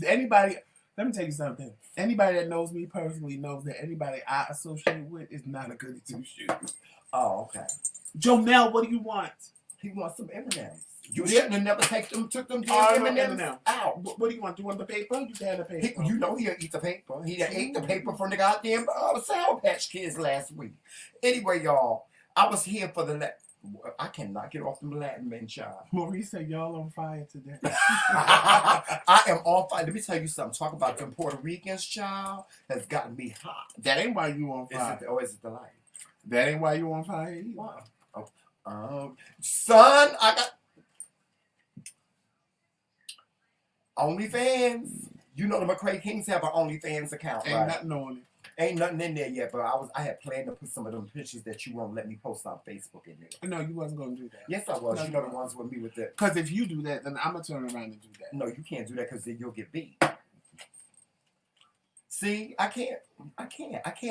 Anybody, let me tell you something. Anybody that knows me personally knows that anybody I associate with is not a goody two-shoes. Oh, okay. Jomel, what do you want? He wants some M&Ms. You didn't never took them M&Ms out. What do you want? Do you want the paper? You can have the paper. He'll eat the paper. He ate the paper from the goddamn Sour Patch Kids last week. Anyway, y'all, I was here for I cannot get off them Latin men, child. Maurice said y'all on fire today. I am on fire. Let me tell you something. Talk about them Puerto Ricans, child, has gotten me hot. That ain't why you on fire. Is it the light? That ain't why you on fire. Why? Son, I got OnlyFans. You know the McRae Kingz have an OnlyFans account, Ain't right? nothing on it. Ain't nothing in there yet, but I had planned to put some of them pictures that you won't let me post on Facebook in there. No, you wasn't going to do that. Yes, I was. No, you know the ones with me with the... Because if you do that, then I'm going to turn around and do that. No, you can't do that because then you'll get beat. See, I can't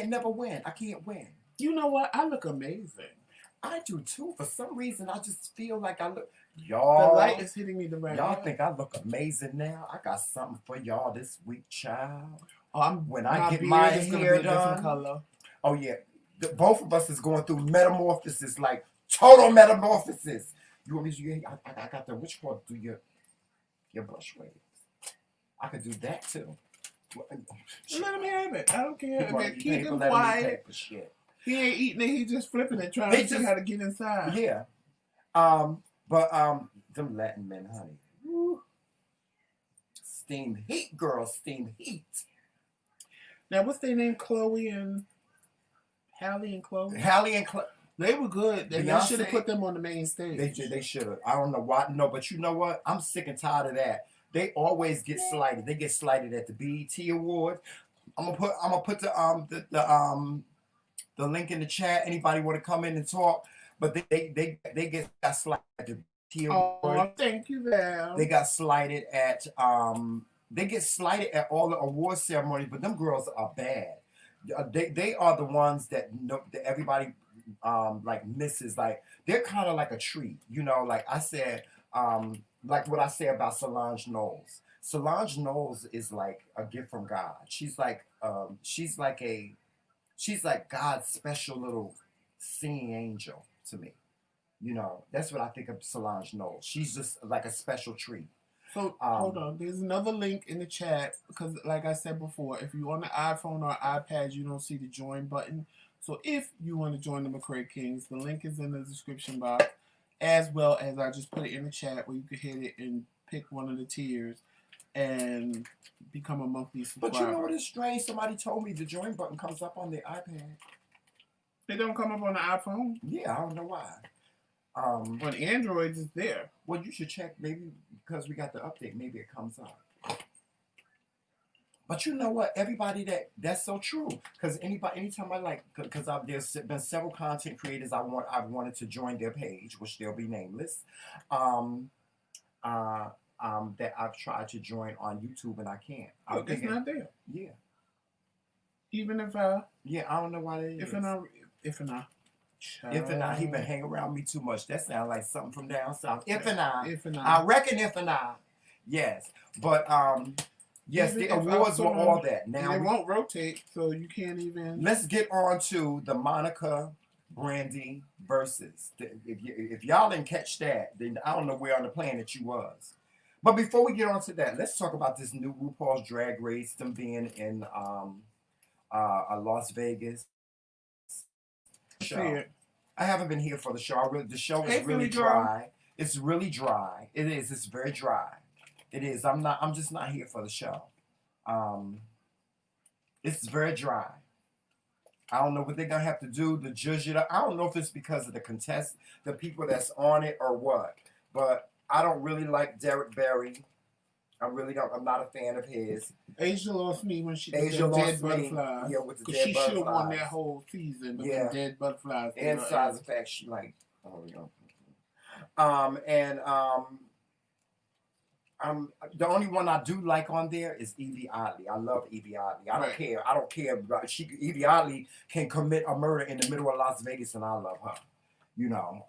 never win. I can't win. You know what? I look amazing. I do too. For some reason, I just feel like I look. Y'all, the light is hitting me the right way. Y'all think I look amazing now? I got something for y'all this week, child. Oh, when I get my hair done. Color. Oh yeah, both of us is going through metamorphosis, like total metamorphosis. You want me to? I got the which part do your brush waves? I could do that too. Let him have it. I don't care. Keep him quiet. He ain't eating it. He just flipping it, trying to see how to get inside. Yeah. But them Latin men, honey. Woo. Steam heat, girl. Steam heat. Now, what's their name? Chloe and Hallie and Chloe. They were good. They should have put them on the main stage. They should have. I don't know why. No, but you know what? I'm sick and tired of that. They always get slighted. They get slighted at the BET Award. I'm gonna put the link in the chat. Anybody want to come in and talk? But they got slighted at the BET Award. Oh, thank you, Val. They got slighted at they get slighted at all the award ceremonies. But them girls are bad. They are the ones that everybody like misses. Like they're kind of like a tree, you know. Like I said, like what I say about Solange Knowles. Solange Knowles is like a gift from God. She's like God's special little singing angel to me. You know, that's what I think of Solange Knowles. She's just like a special treat. So hold on, there's another link in the chat because, like I said before, if you're on the iPhone or iPad, you don't see the join button. So if you want to join the McRae Kingz, the link is in the description box, as well as I just put it in the chat where you can hit it and pick one of the tiers and become a monthly subscriber. But you know what is strange? Somebody told me the join button comes up on the iPad. It don't come up on the iPhone? Yeah, I don't know why. On Android, it's there. Well, you should check maybe because we got the update. Maybe it comes up. But you know what? Everybody that's so true. Because anytime because there's been several content creators I've wanted to join their page, which they'll be nameless. That I've tried to join on YouTube and I can't. It's not there. Yeah. Even if yeah, I don't know why they. If and I, he been hanging around me too much. That sounds like something from down south. If and I, I reckon if and I, yes. But yes, the awards were all that. Now it won't rotate, so you can't even. Let's get on to the Monica Brandy versus. If y'all didn't catch that, then I don't know where on the planet you was. But before we get on to that, let's talk about this new RuPaul's Drag Race, them being in Las Vegas. Show. I haven't been here for the show. The show is really dry. It's really dry. It is. It's very dry. It is. I'm just not here for the show. It's very dry. I don't know what they're gonna have to do to judge it up. I don't know if it's because of the people that's on it or what. But I don't really like Derek Barry. I really don't. I'm not a fan of his. Asia lost me when she Asia lost Dead Butterflies. Yeah, with the Dead Butterflies. She should have won that whole season, but the Dead Butterflies. And besides the fact she like, the only one I do like on there is Evie Oddly. I love Evie Oddly. I don't care. I don't care. Evie Oddly can commit a murder in the middle of Las Vegas, and I love her. You know.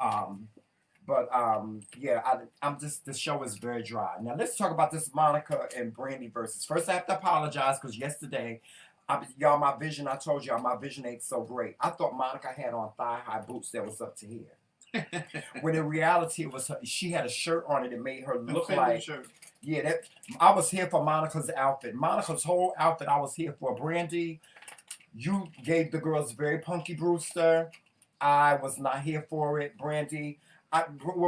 Yeah, I'm just, the show is very dry. Now let's talk about this Monica and Brandy versus. First, I have to apologize because yesterday, my vision, I told y'all my vision ain't so great. I thought Monica had on thigh-high boots that was up to here. When in reality, it was she had a shirt on it that made her look like. Shirt. Yeah, I was here for Monica's outfit. Monica's whole outfit, I was here for. Brandy, you gave the girls very punky Brewster. I was not here for it. Brandy.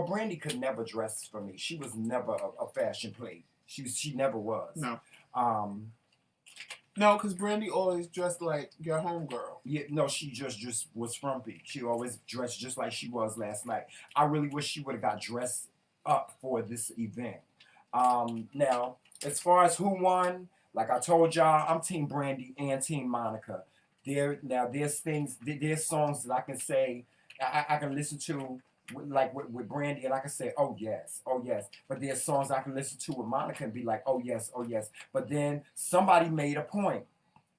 Brandy could never dress for me. She was never a fashion plate. She never was. No. No, because Brandy always dressed like your homegirl. Yeah, no, she just was frumpy. She always dressed just like she was last night. I really wish she would have got dressed up for this event. Now, as far as who won, like I told y'all, I'm Team Brandy and Team Monica. There's songs that I can say I can listen to. With Brandy, and I can say, oh yes. But there's songs I can listen to with Monica and be like, oh yes. But then somebody made a point.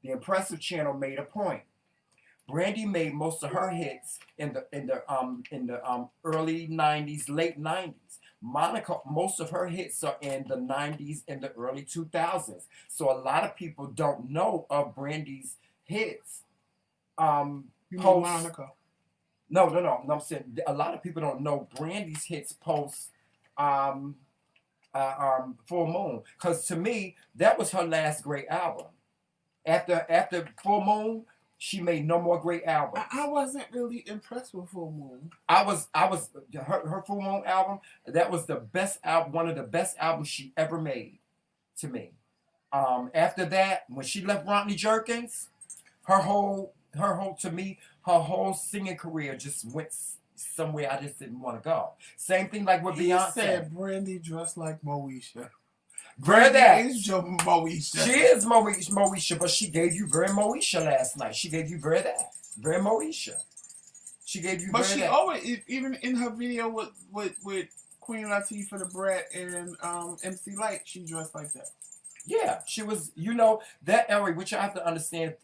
The Impressive Channel made a point. Brandy made most of her hits in the early 90s, late 90s. Monica, most of her hits are in the 90s and the early 2000s. So a lot of people don't know of Brandy's hits. You mean Monica? No. I'm saying a lot of people don't know Brandy's hits post Full Moon. Because to me, that was her last great album. After Full Moon, she made no more great albums. I wasn't really impressed with Full Moon. I was her Full Moon album. That was the best album, one of the best albums she ever made, to me. After that, when she left Rodney Jerkins, her whole singing career just went somewhere I just didn't want to go. Same thing like with Beyonce. Said Brandy dressed like Moesha. Brandy is Moesha. She is Moesha, but she gave you very Moesha last night. She gave you very Moesha. She gave you. But she always, even in her video with Queen Latifah, the Brat, and MC Lyte, she dressed like that. Yeah, she was. That era, which I have to understand,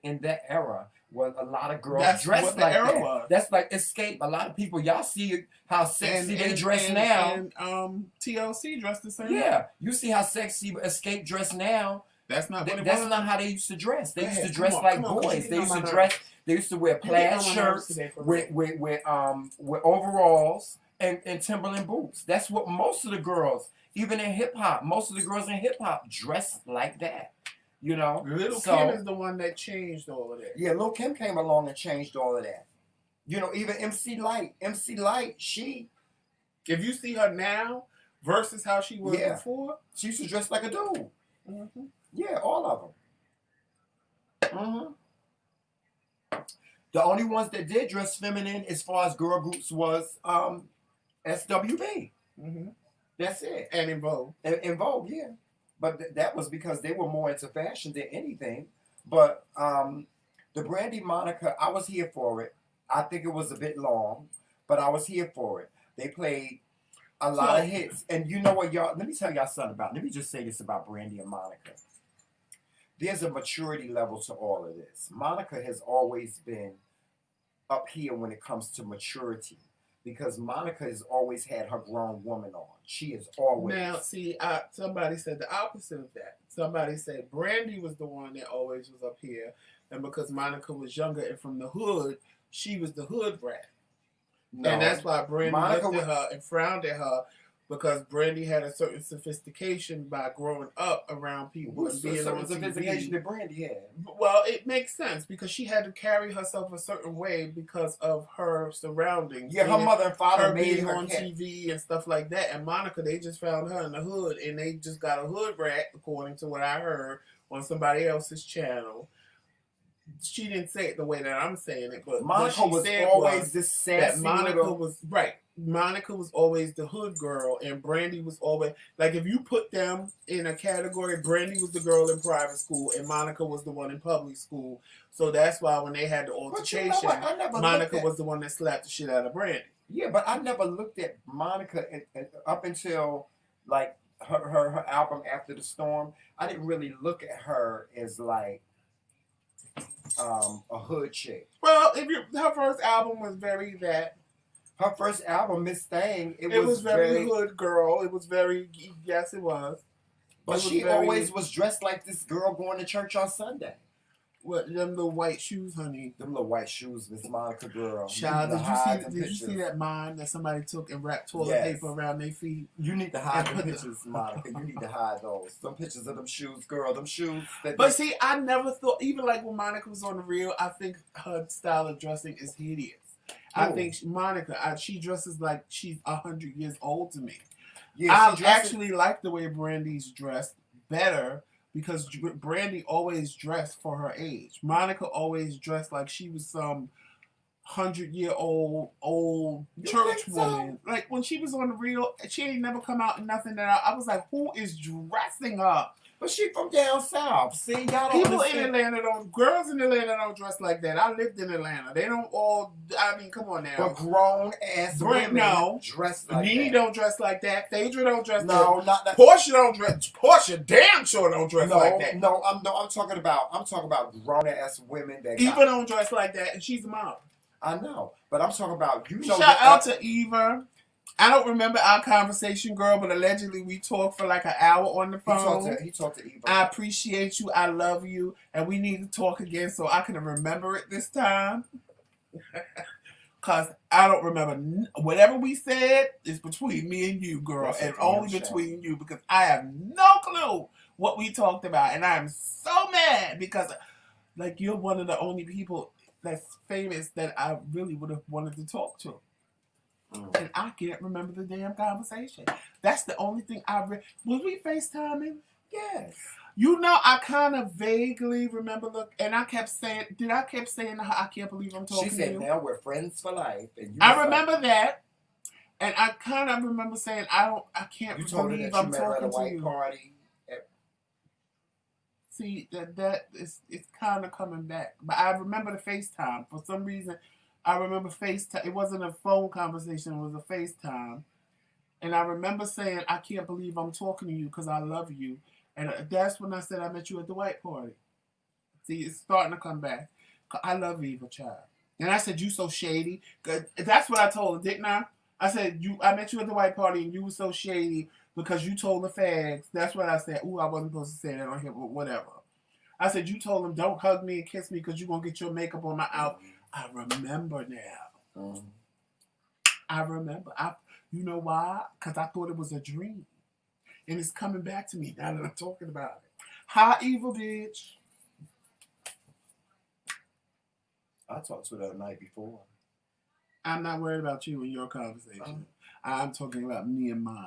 in that era, was a lot of girls dressed like that. Was. That's like Escape. A lot of people, y'all see how sexy they dress now. And TLC dressed the same. Yeah, you see how sexy Escape dress now. That's not. That's not how they used to dress. They used to dress like boys. They used to dress. They used to wear plaid shirts with overalls and Timberland boots. That's what most of the girls. Even in hip hop, most of the girls in hip hop dress like that, Lil' Kim is the one that changed all of that. Yeah, Lil' Kim came along and changed all of that. Even MC Lyte, she. If you see her now versus how she was before, she used to dress like a dude. Mm-hmm. Yeah, all of them. Mm-hmm. The only ones that did dress feminine as far as girl groups was SWV. Mm-hmm. That's it. And In Vogue. In Vogue, yeah. But that was because they were more into fashion than anything. But the Brandy Monica, I was here for it. I think it was a bit long, but I was here for it. They played a lot of hits. And you know what, y'all? Let me tell y'all something about. Let me just say this about Brandy and Monica. There's a maturity level to all of this. Monica has always been up here when it comes to maturity. Because Monica has always had her grown woman on. She is always. Now, see, somebody said the opposite of that. Somebody said Brandy was the one that always was up here. And because Monica was younger and from the hood, she was the hood brat. No, and that's why Brandy looked at her and frowned at her. Because Brandy had a certain sophistication by growing up around people and being on sophistication that Brandy had. Well, it makes sense because she had to carry herself a certain way because of her surroundings. Yeah, her mother and father made her on TV and stuff like that. And Monica, they just found her in the hood, and they just got a hood rat, according to what I heard on somebody else's channel. She didn't say it the way that I'm saying it, but Monica what she was said always this sassy. That Monica was right. Monica was always the hood girl, and Brandy was always like if you put them in a category, Brandy was the girl in private school, and Monica was the one in public school. So that's why when they had the altercation, Monica was the one that slapped the shit out of Brandy. Yeah, but I never looked at Monica up until like her album After the Storm. I didn't really look at her as like a hood chick. Well, her first album was very that. Her first album, Miss Thing, it was very hood girl. It was very, yes, it was. But she always was dressed like this girl going to church on Sunday. What, them little white shoes, honey? Them little white shoes, Miss Monica girl. Child, did you see that mime that somebody took and wrapped toilet paper around their feet? You need to hide the pictures, Monica. You need to hide those. Some pictures of them shoes, girl. Them shoes. See, I never thought, even like when Monica was on The Real, I think her style of dressing is hideous. I think Monica, she dresses like she's 100 years old to me. Yeah, I actually like the way Brandy's dressed better because Brandy always dressed for her age. Monica always dressed like she was some 100-year-old church woman. Like when she was on The Real, she ain't never come out in nothing that I was like, who is dressing up But she from down south. See, y'all don't People understand. in Atlanta don't, girls in Atlanta don't dress like that. I lived in Atlanta. They don't all, I mean, come on now. But grown ass women dress like Nene that. don't dress like that. Phaedra don't dress like that. No, not that. Portia don't dress. Portia damn sure don't dress like that. No, I'm talking about grown ass women that Eva don't dress like that, and she's a mom. I know, but I'm talking about Shout out to Eva. I don't remember our conversation, girl, but allegedly we talked for like an hour on the phone. He talked to Eva. I appreciate you. I love you. And we need to talk again so I can remember it this time. Because I don't remember. Whatever we said is between me and you, girl. And only between you, because I have no clue what we talked about. And I am so mad because, like, you're one of the only people that's famous that I really would have wanted to talk to. And I can't remember the damn conversation. That's the only thing I read. Was we FaceTiming? Yes. You know, I kind of vaguely remember and I kept saying, I can't believe I'm talking to you? She said, now we're friends for life. And you I remember that. And I kind of remember saying, I can't believe I'm talking to you. Party. See, that is, it's kind of coming back. But I remember the FaceTime. For some reason, I remember FaceTime. It wasn't a phone conversation. It was a FaceTime. And I remember saying, I can't believe I'm talking to you because I love you. And that's when I said I met you at the white party. See, it's starting to come back. I love Eva, child. And I said, you so shady. That's what I told her, didn't I? I said, I met you at the white party and you were so shady because you told the fags. That's what I said. Ooh, I wasn't supposed to say that on here, but whatever. I said, you told them, don't hug me and kiss me because you're going to get your makeup on my outfit. I remember now. I remember. You know why? Because I thought it was a dream. And it's coming back to me now that I'm talking about it. Hi, evil bitch. I talked to her the night before. I'm not worried about you and your conversation. I'm talking about me and mine.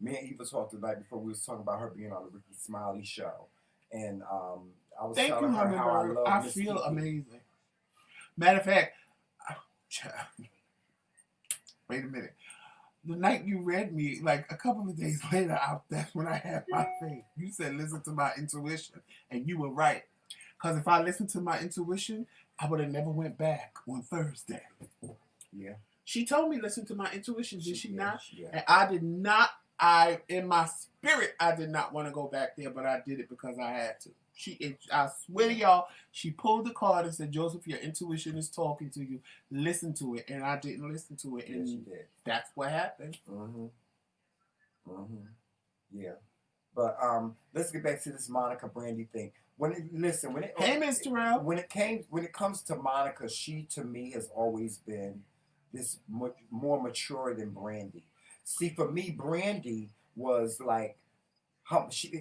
Me and Eva talked the night before. We was talking about her being on the Ricky Smiley show. And I was telling her how I love I feel amazing. Matter of fact, wait a minute. The night you read me, like a couple of days later, that's when I had my faith. You said, listen to my intuition. And you were right. Because if I listened to my intuition, I would have never went back on Thursday. Yeah. She told me listen to my intuition, did she not? Yeah. And I did not, in my spirit, I did not want to go back there, but I did it because I had to. I swear to y'all, she pulled the card and said, Joseph, your intuition is talking to you. Listen to it. And I didn't listen to it. And that's what happened. Yeah. But let's get back to this Monica Brandy thing. Hey, Miss Terrell. When it comes to Monica, she to me has always been this more mature than Brandy. See, for me, Brandy was like,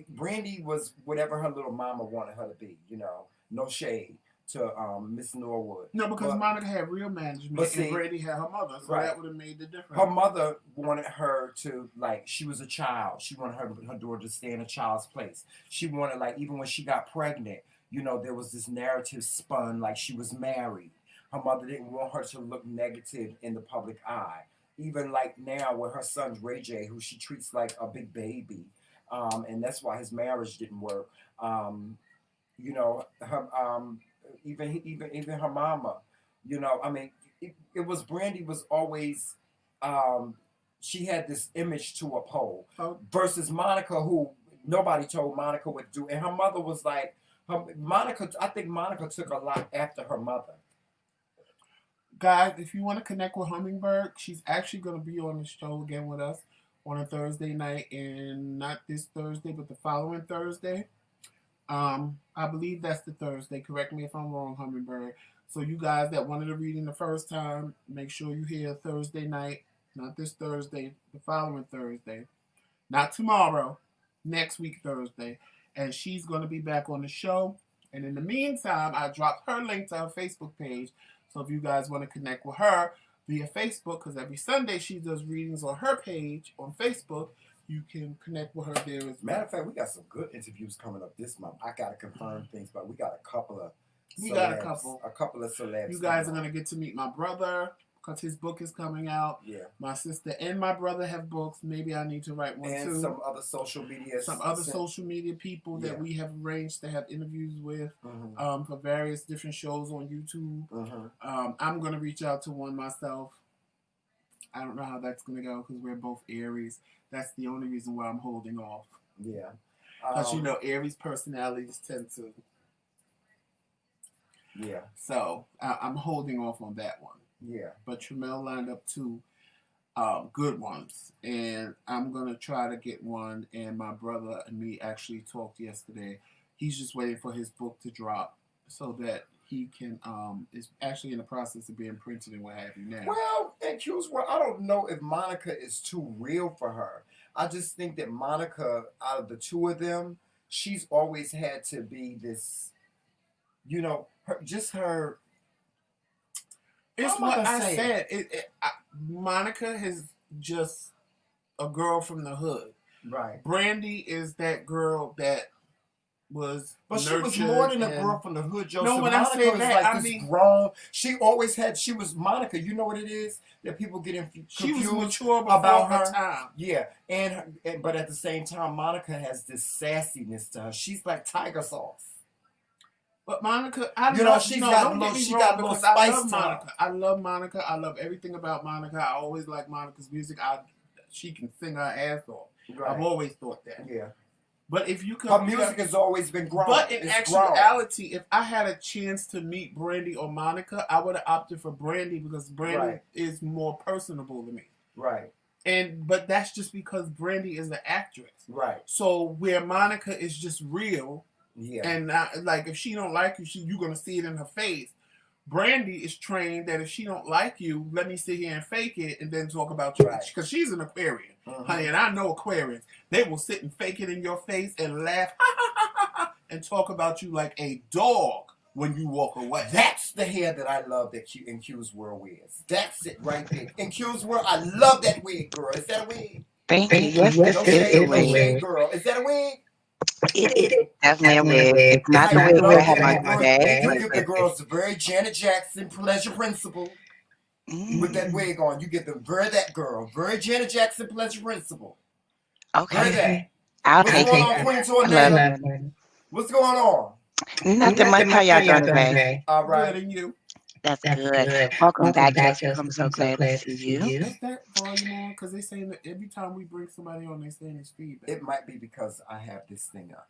Brandy was whatever her little mama wanted her to be, you know. No shade to Miss Norwood. No, because Monica had real management and Brandy had her mother, so that would have made the difference. Her mother wanted her to, like, she was a child. She wanted her daughter to stay in a child's place. She wanted, like, even when she got pregnant, you know, there was this narrative spun like she was married. Her mother didn't want her to look negative in the public eye. Even like now with her son Ray J, who she treats like a big baby. And that's why his marriage didn't work. You know, her, even her mama, you know, I mean, it was Brandy was always, she had this image to uphold versus Monica, who nobody told Monica what to do. And her mother was like, I think Monica took a lot after her mother. Guys, if you want to connect with Hummingbird, she's actually going to be on the show again with us on a Thursday night, and not this Thursday, but the following Thursday. I believe that's the Thursday. Correct me if I'm wrong, Hummingbird. So you guys that wanted to read in the first time, make sure you hear Thursday night, not this Thursday, the following Thursday. Not tomorrow, next week Thursday. And she's going to be back on the show. And in the meantime, I dropped her link to her Facebook page. So if you guys want to connect with her via Facebook, because every Sunday she does readings on her page on Facebook, you can connect with her there as well. Matter of fact, we got some good interviews coming up this month. I got to confirm things, but we got a couple of celebs. A couple of celebs. You guys are going to get to meet my brother, because his book is coming out. Yeah. My sister and my brother have books. Maybe I need to write one too. And some other social media. Some other social media people that we have arranged to have interviews with for various different shows on YouTube. I'm going to reach out to one myself. I don't know how that's going to go because we're both Aries. That's the only reason why I'm holding off. Yeah. Because, Aries personalities tend to. Yeah. So, I'm holding off on that one. Yeah. But Tramel lined up 2 good ones. And I'm going to try to get one. And my brother and me actually talked yesterday. He's just waiting for his book to drop so that he can, is actually in the process of being printed and what have you now. Well, and Q's, I don't know if Monica is too real for her. I just think that Monica, out of the 2 of them, she's always had to be this, her. It's what I said. Monica is just a girl from the hood. Right. Brandy is that girl that was But she was more than a girl from the hood, Joseph. No, when Monica I say is that, like I this mean, grown. She was Monica. You know what it is that people get confused. She was mature about her time. Yeah, but at the same time, Monica has this sassiness to her. She's like tiger sauce. But Monica, she got a little spice to Monica. I love Monica. I love everything about Monica. I always like Monica's music. She can sing her ass off. Right. I've always thought that. Yeah. But if you could, her music has always been grown. But in actuality, if I had a chance to meet Brandy or Monica, I would have opted for Brandy because Brandy is more personable to me. Right. But that's just because Brandy is an actress. Right. So where Monica is just real. Yeah. And if she don't like you, you're gonna see it in her face. Brandy is trained that if she don't like you, let me sit here and fake it and then talk about you. Because she's an Aquarian, honey, and I know Aquarians. They will sit and fake it in your face and laugh and talk about you like a dog when you walk away. That's the hair that I love that in Q's World wears. That's it right there. In Q's World, I love that wig, girl. Is that a wig? Thank you. Yes, this is a wig. Girl. Is that a wig? It is definitely a wig. It's not the wig where I have my bag. You give the girls the very Janet Jackson pleasure principle with that wig on. You get them very Janet Jackson pleasure principle. Okay. I'll take it. What's going on? Nothing much. How y'all doing today? All right. Good, and you? That's good. Welcome back, Jessica. I'm so glad to see you. Is that volume on? Because they saying that every time we bring somebody on, they saying it's feedback. It might be because I have this thing up.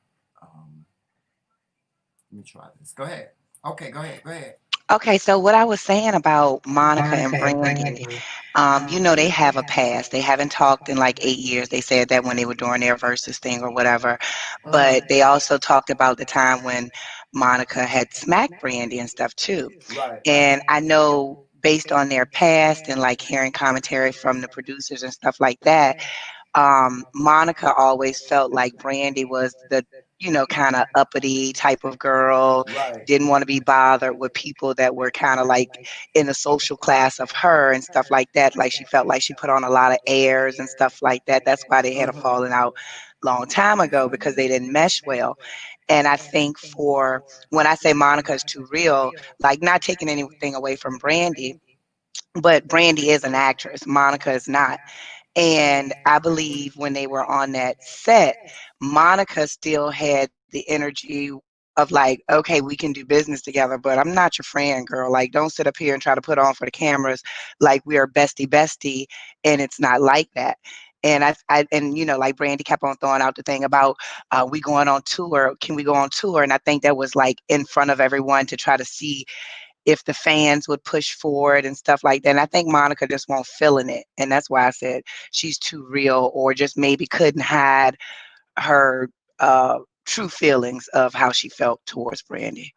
Let me try this. Go ahead. Okay, go ahead. Okay, so what I was saying about Monica and Brandy, they have a past. They haven't talked in like 8 years. They said that when they were doing their versus thing or whatever. But they also talked about the time when Monica had smacked Brandy and stuff too. Right. And I know based on their past and like hearing commentary from the producers and stuff like that, Monica always felt like Brandy was the kind of uppity type of girl, didn't want to be bothered with people that were kind of like in the social class of her and stuff like that. Like she felt like she put on a lot of airs and stuff like that. That's why they had a falling out long time ago, because they didn't mesh well. And I think when I say Monica is too real, like not taking anything away from Brandy, but Brandy is an actress. Monica is not. And I believe when they were on that set, Monica still had the energy of like, okay, we can do business together, but I'm not your friend, girl. Like, don't sit up here and try to put on for the cameras like we are bestie, and it's not like that. And like Brandy kept on throwing out the thing about we going on tour. Can we go on tour? And I think that was like in front of everyone to try to see if the fans would push forward and stuff like that. And I think Monica just won't fill in it. And that's why I said she's too real, or just maybe couldn't hide her true feelings of how she felt towards Brandy.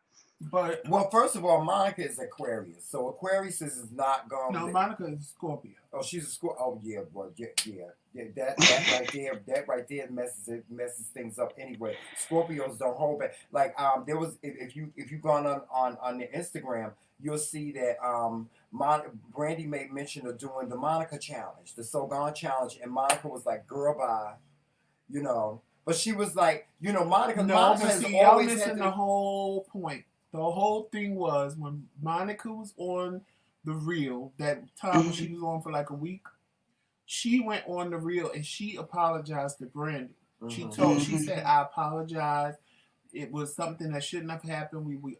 But first of all, Monica is Aquarius, so Aquarius is not going. No, Monica is Scorpio. Oh, she's a Scorpio. Oh yeah, boy, yeah. That right there messes things up anyway. Scorpios don't hold back. Like there was if you gone on their Instagram, you'll see that Brandy made mention of doing the Monica challenge, the So Gone challenge, and Monica was like, "Girl, bye," But she was like, Monica. No, Monica but has see, always y'all missing had the whole point. The whole thing was when Monica was on the reel, that time when she was on for like a week, she went on the reel and she apologized to Brandy. She said, I apologize. It was something that shouldn't have happened. We were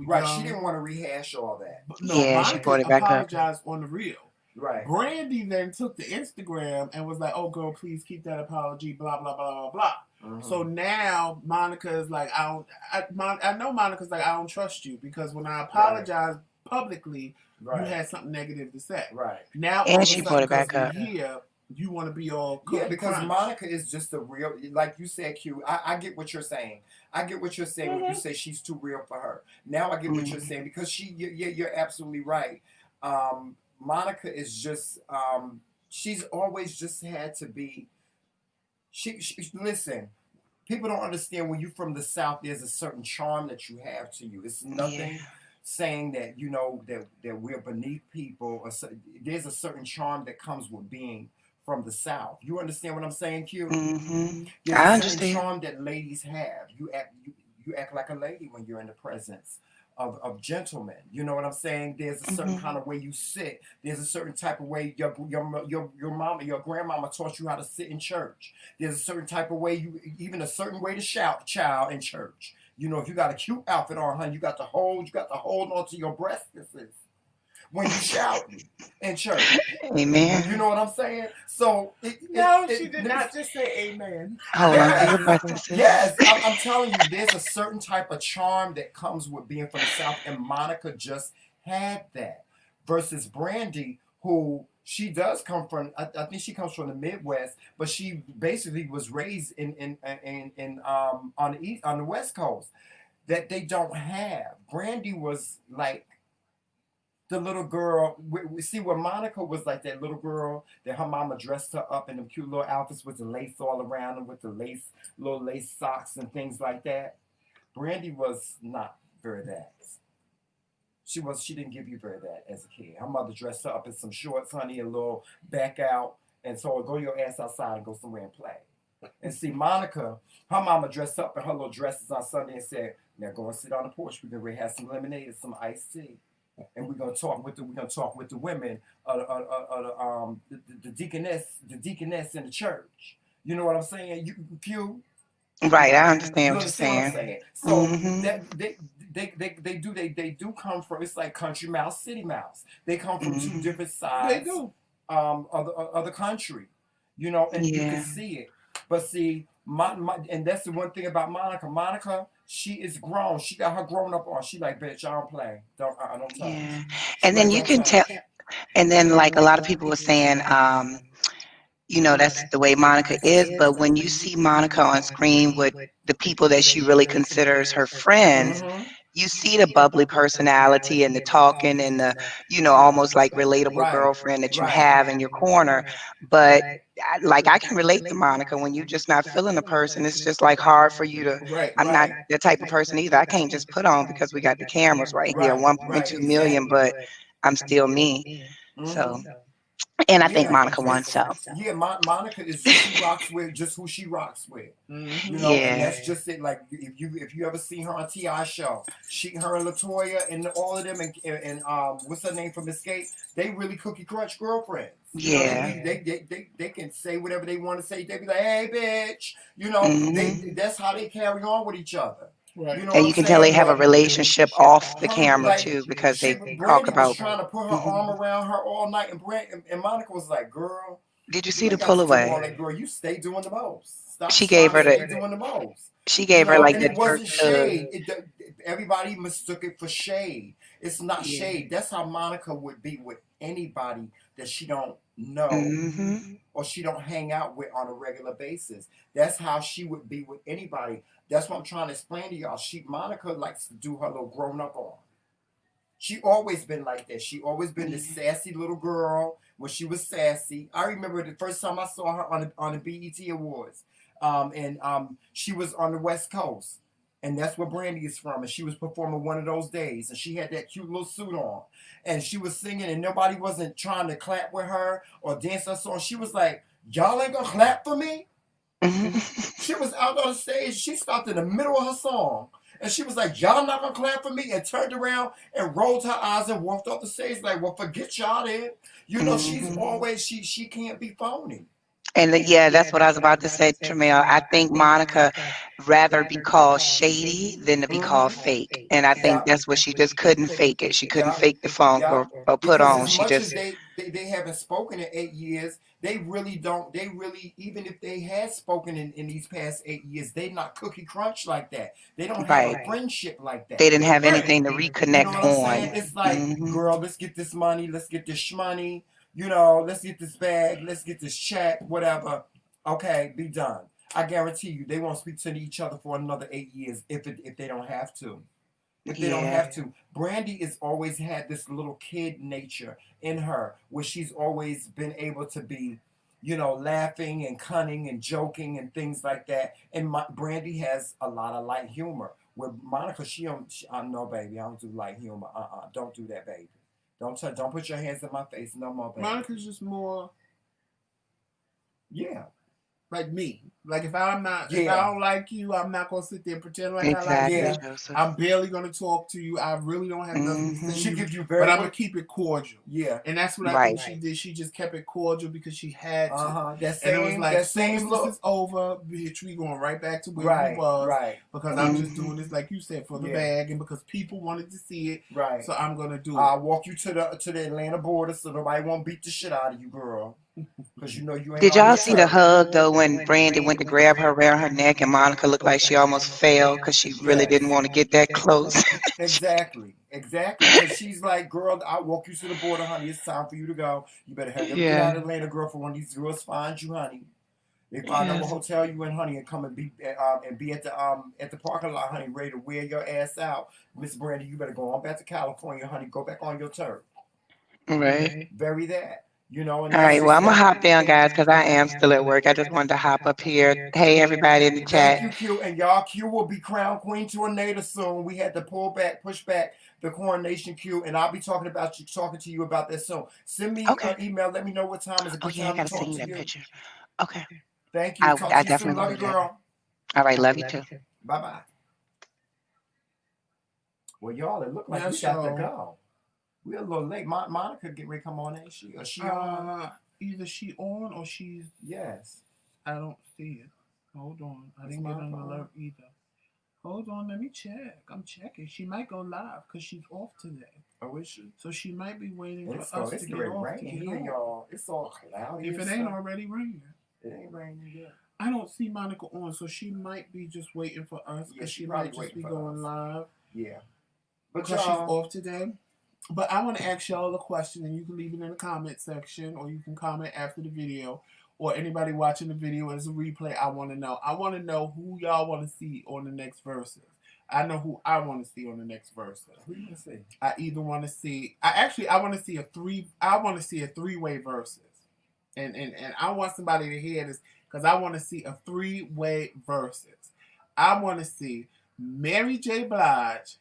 right. young. She didn't want to rehash all that. But no, Monica apologized on the reel. Right. Brandy then took the Instagram and was like, "Oh, girl, please keep that apology." Blah blah blah blah blah. So now Monica is like, I know Monica's like, I don't trust you because when I apologized publicly, you had something negative to say. Right. Now, and she brought it back up. Here, you want to be all because Monica is just a real, like you said, Q. I get what you're saying. I get what you're saying when you say she's too real for her. Now I get what you're saying because you're absolutely right. Monica is just, she's always just had to be, she listen, people don't understand when you're from the South, there's a certain charm that you have to you. It's nothing saying that, you know, that we're beneath people. Or there's a certain charm that comes with being from the South. You understand what I'm saying, Q? There's I a understand. certain charm that ladies have. You act like a lady when you're in the presence of gentlemen. You know what I'm saying? There's a certain kind of way you sit. There's a certain type of way your mama, your grandmama taught you how to sit in church. There's a certain type of way even a certain way to shout, child, in church. You know, if you got a cute outfit on, honey, you got to hold on to your breastises when you shout in church. Amen. You know what I'm saying? So she did not just say amen. Yes, I'm telling you, there's a certain type of charm that comes with being from the South, and Monica just had that. Versus Brandy, who she does come from, I think she comes from the Midwest, but she basically was raised on the West Coast that they don't have. Brandy was like the little girl. We see where Monica was like that little girl that her mama dressed her up in them cute little outfits with the lace all around them, with the little lace socks and things like that. Brandy was not very that. She didn't give you very that as a kid. Her mother dressed her up in some shorts, honey, a little back out, and so go your ass outside and go somewhere and play. And see, Monica, her mama dressed up in her little dresses on Sunday and said, "Now go and sit on the porch. We're gonna have some lemonade and some iced tea, and we're gonna talk with the women, the deaconess in the church." You know what I'm saying? You right, I understand what you're saying. So they do come from, it's like country mouse, city mouse. They come from two different sides. They do. Of the country, you know, and you can see it. But see, and that's the one thing about Monica. Monica, she is grown. She got her grown up on. She like, bitch, I don't play. I don't talk. Yeah. And then you can tell. And then, like a lot of people were saying, you know, that's the way Monica is. But when you see Monica on screen with the people that she really considers her friends, you see the bubbly personality and the talking and the, you know, almost like relatable girlfriend that you have in your corner. But like, I can relate to Monica when you're just not feeling a person. It's just like hard for you to, I'm not the type of person either. I can't just put on because we got the cameras right here, 1.2 million, but I'm still me. So. And I think Monica won, so. Yeah, Monica is just who she rocks with. You know, and that's just it. Like, if you ever seen her on T.I. show, her and LaToya and all of them and what's her name from Escape, they really cookie crunch girlfriends. Yeah. You know, they can say whatever they want to say. They be like, hey, bitch. You know, that's how they carry on with each other. Right. You know, and you can tell they have a relationship off the camera, like, too, because they talk about. Was trying to put her arm around her all night, and Monica was like, "Girl, did you see the pull away? Like, girl, you stay doing the most. Stop. She gave her doing the most. She gave her like that. It wasn't first. Shade. Everybody mistook it for shade. It's not shade. That's how Monica would be with anybody that she don't know or she don't hang out with on a regular basis. That's how she would be with anybody. That's what I'm trying to explain to y'all. Monica likes to do her little grown up on. She always been like that. She always been this sassy little girl when she was sassy. I remember the first time I saw her on the BET Awards. And she was on the West Coast. And that's where Brandy is from. And she was performing one of those days. And she had that cute little suit on. And she was singing and nobody wasn't trying to clap with her or dance her song. She was like, y'all ain't gonna clap for me? She was out on the stage. She stopped in the middle of her song And she was like, y'all not gonna clap for me, and turned around and rolled her eyes and walked off the stage like, well, forget y'all then. You know, she's always, she can't be phony. And yeah, that's what I was about to say, Tramiel. I think Monica rather be called shady than to be called fake. And I think that's what she just couldn't fake it. She couldn't fake the funk or put Because on. as She much as just they haven't spoken in 8 years, they really don't. They really, even if they had spoken in these past 8 years, they not cookie crunch like that. They don't have a friendship like that. They didn't have anything to reconnect you know what I'm on. saying? It's like, girl, let's get this money, let's get this shmoney, you know, let's get this bag, let's get this check, whatever. Okay, be done. I guarantee you, they won't speak to each other for another 8 years if they don't have to. If they don't have to. Brandy has always had this little kid nature in her where she's always been able to be, you know, laughing and cunning and joking and things like that. And Brandy has a lot of light humor. Where Monica, I know, baby, I don't do light humor. Don't do that, baby. Don't put your hands in my face no more, baby. Monica's just more, yeah, like me. Like if I don't like you, I'm not gonna sit there and pretend like I like you. I'm barely gonna talk to you. I really don't have nothing to say. She gives you but I'm gonna keep it cordial. Yeah, and that's what I think she did. She just kept it cordial because she had to. That same, and it was like, that same look. This is over, bitch. We going right back to where we was. Right. Because I'm just doing this, like you said, for the bag, and because people wanted to see it. Right. So I'm gonna do it. I'll walk you to the Atlanta border so nobody won't beat the shit out of you, girl. Because you know you ain't. Did y'all see the hug though when Brandy went to grab her around her neck and Monica looked like she almost fell because she really didn't want to get that close? Exactly. Because she's like, girl, I'll walk you to the border, honey. It's time for you to go. You better hurry up, get out of Atlanta, girl, for when these girls find you, honey. They find out what hotel you in, honey, and come and be at the parking lot, honey, ready to wear your ass out. Miss Brandy, you better go on back to California, honey. Go back on your turf. Right. Bury that. You know, all right, well, I'm going to hop down, guys, because I am still at work. I just wanted to hop up here. Hey, everybody in the chat. Thank you, Q. And y'all, Q will be crowned queen to a native soon. We had to push back the coronation, Q, and I'll be talking to you about that soon. Send me an email. Let me know what time is a good time I got to talk to see to that you. picture. Okay. Thank you. I definitely love you, girl. All right, love you too. Bye-bye. Well, y'all, it looked like we got to go. We're a little late. Monica getting ready to come on, ain't she? Or she on? Either she on or she's... Yes. I don't see it. Hold on. I didn't get an alert either. Hold on, let me check. I'm checking. She might go live because she's off today. Oh, is she? So she might be waiting for us to get off. Y'all. It's all cloudy. If it ain't already raining. It ain't raining yet. I don't see Monica on, so she might be just waiting for us because she might just be going live. Yeah. Because she's off today. But I want to ask y'all a question, and you can leave it in the comment section, or you can comment after the video, or anybody watching the video as a replay. I want to know. I want to know who y'all want to see on the next verses. I know who I want to see on the next verses. Who you want to see? I either want to see. I want to see a three-way verses, and I want somebody to hear this because I want to see a three-way verses. I want to see Mary J. Blige,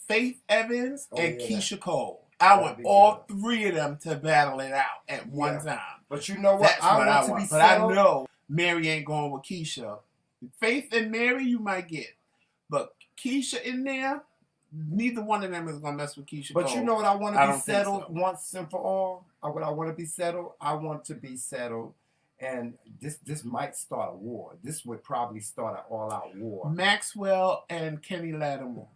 Faith Evans, and Keisha Cole. I want all three of them to battle it out at one time. But you know what? That's what I want. But I know Mary ain't going with Keisha. Faith and Mary you might get. But Keisha in there, neither one of them is going to mess with Keisha Cole. But you know what I want to be settled once and for all? What I want to be settled? I want to be settled. And this might start a war. This would probably start an all-out war. Maxwell and Kenny Lattimore.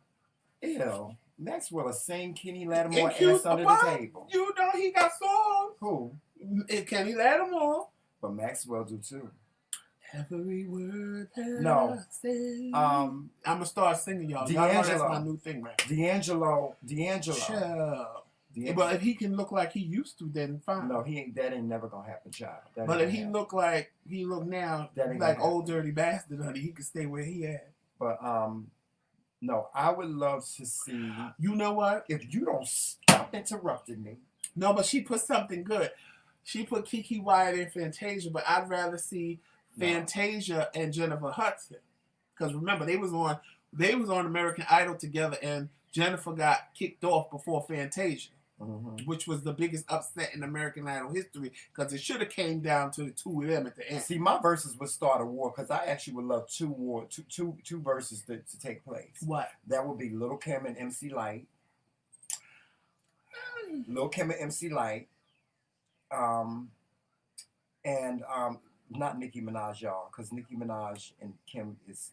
Ew. Maxwell is saying Kenny Lattimore ass under the table. You know he got songs. Who? Kenny Lattimore. But Maxwell do too. Every word that I say. I'm gonna start singing, y'all. Y'all know that's my new thing, man. D'Angelo. Sure. But if he can look like he used to, then fine. No, he ain't. That ain't never gonna happen, child. But if he look like he look now, like old dirty bastard, honey, he could stay where he at. But no, I would love to see. You know what? If you don't stop interrupting me. No, but she put something good. She put Kiki Wyatt and Fantasia, but I'd rather see Fantasia and Jennifer Hudson. Because remember, they was on American Idol together, and Jennifer got kicked off before Fantasia. which was the biggest upset in American Idol history because it should have came down to the two of them at the end. See, my verses would start a war because I actually would love two verses to take place. What? That would be Lil' Kim and MC Lyte. Lil' Kim and MC Lyte. And not Nicki Minaj, y'all, because Nicki Minaj and Kim is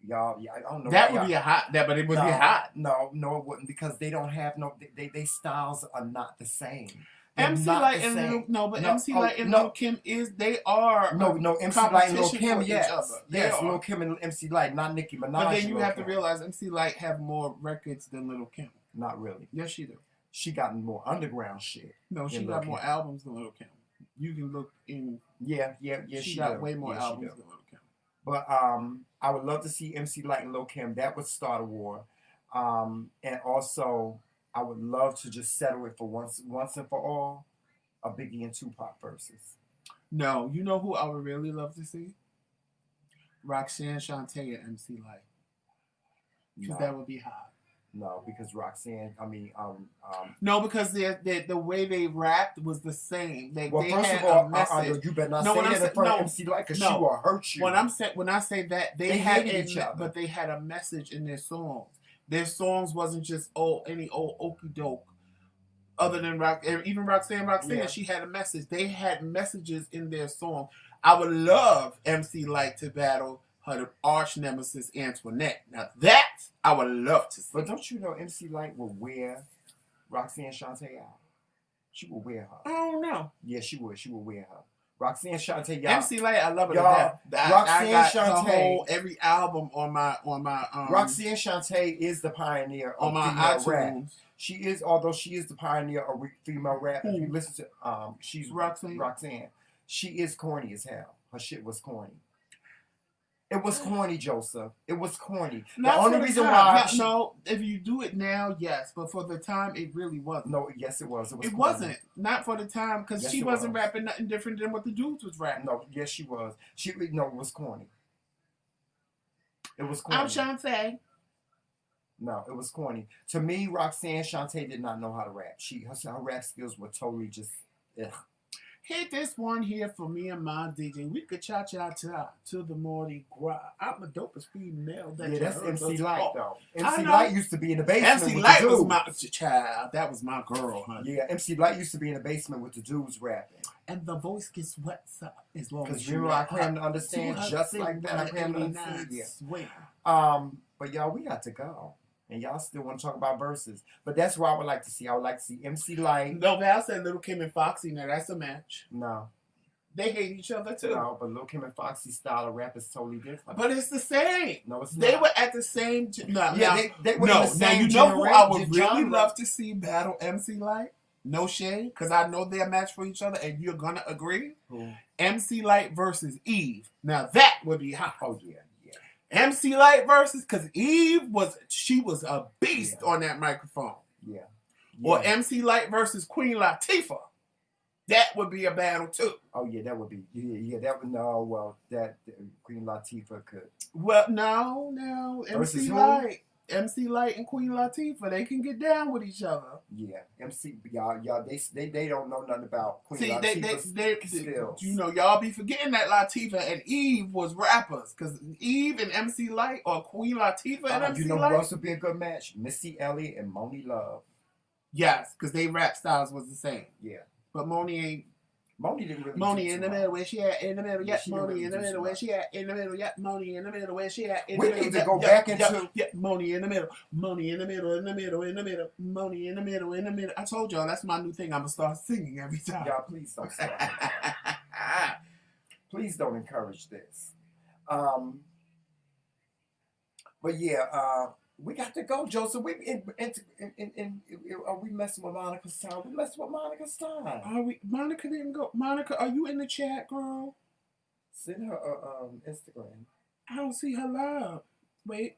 y'all. Yeah, I don't know. That would be a hot. That, but it would be hot. No, it wouldn't because they don't have no. They styles are not the same. MC Lyte and MC Lyte and Lil' Kim they are MC Lyte and Lil' Kim, yes, Lil' Kim and MC Lyte, not Nicki Minaj. But then you have to realize MC Lyte have more records than Lil' Kim. Not really. Yes, she do. She got more underground shit. No, she got more albums than Lil' Kim. You can look in. Yeah. She got way more albums than Lil' Kim. But I would love to see MC Lyte and Lil' Kim. That would start a war. And also, I would love to just settle it for once and for all, a Biggie and Tupac versus. No, you know who I would really love to see? Roxanne Shante and MC Lyte. Because that would be hot. No, because Roxanne, no, because the way they rapped was the same. They first had of all, a message. You better not say that in front of MC Lyte because she will hurt you. When I say that, they had each other. But they had a message in their songs. Their songs wasn't just any old okie doke. Other than even Roxanne, yeah. She had a message. They had messages in their song. I would love MC Lyte to battle her arch nemesis Antoinette. Now that I would love to see. But don't you know MC Lyte will wear Roxanne Shante out? She will wear her. I don't know. Yeah, she would. She will wear her. Roxanne Shante, y'all. MC Lyte, I love her to death. Roxanne Shante, every album on my Roxanne Shante is the pioneer of on my female iTunes. rap. She is, although she is the pioneer of female rap. If you listen to she's Roxanne. She is corny as hell. Her shit was corny. It was corny, Joseph. It was corny. Not the only reason why if you do it now, yes, but for the time, it really wasn't. No, yes, it was. It wasn't. Not for the time, because she wasn't rapping nothing different than what the dudes was rapping. No, yes, she was. It was corny. It was corny. I'm Shante. No, it was corny. To me, Roxanne Shante did not know how to rap. Her rap skills were totally just ugh. Hit this one here for me and my DJ. We could cha-cha-cha to the Mardi Gras. I'm the dopest female that that's MC Lyte, though. MC Lyte used to be in the basement MC with Lyte the dudes. Was my child. That was my girl, honey. Yeah, MC Lyte used to be in the basement with the dudes rapping. And the voice gets wet up as long as you I claim to understand just like that. I claim to understand. Yeah. But y'all, we got to go. And y'all still want to talk about verses. But that's what I would like to see. I would like to see MC Lyte. No, Val said Lil' Kim and Foxy. Now, that's a match. No. They hate each other, too. No, but Lil' Kim and Foxy's style of rap is totally different. But it's the same. No, it's not. They were at the same... they were in the same now, you know who I would really love to see battle MC Lyte? No shade, because I know they're a match for each other, and you're going to agree. MC Lyte versus Eve. Now, that would be hot. Oh, yeah. MC Lyte versus, because Eve was a beast on that microphone. Yeah. Or MC Lyte versus Queen Latifah. That would be a battle too. Oh yeah, that would be. Yeah, that would that Queen Latifah could. Well, no. MC Lyte and Queen Latifah, they can get down with each other. Yeah, y'all, they don't know nothing about Queen Latifah skills. You know, y'all be forgetting that Latifah and Eve was rappers, because Eve and MC Lyte or Queen Latifah and MC Lyte. You know who else would be a good match? Missy Elliott and Moni Love. Yes, because they rap styles was the same. Yeah, but Moni didn't really. Moni in the middle, where she at? In the middle, yeah. Moni in the middle, where she at? In the middle, yeah. Moni in the middle, where she at? In the middle, we need to go back into Moni in the middle, Moni in the middle, in the middle, in the middle, Moni in the middle, in the middle. I told y'all that's my new thing. I'm gonna start singing every time. Y'all, please don't start. Please don't encourage this. But yeah, we got to go, Joseph. We are we messing with Monica's time? We messing with Monica's time. Are we? Monica didn't go. Monica, are you in the chat, girl? Send her Instagram. I don't see her live. Wait.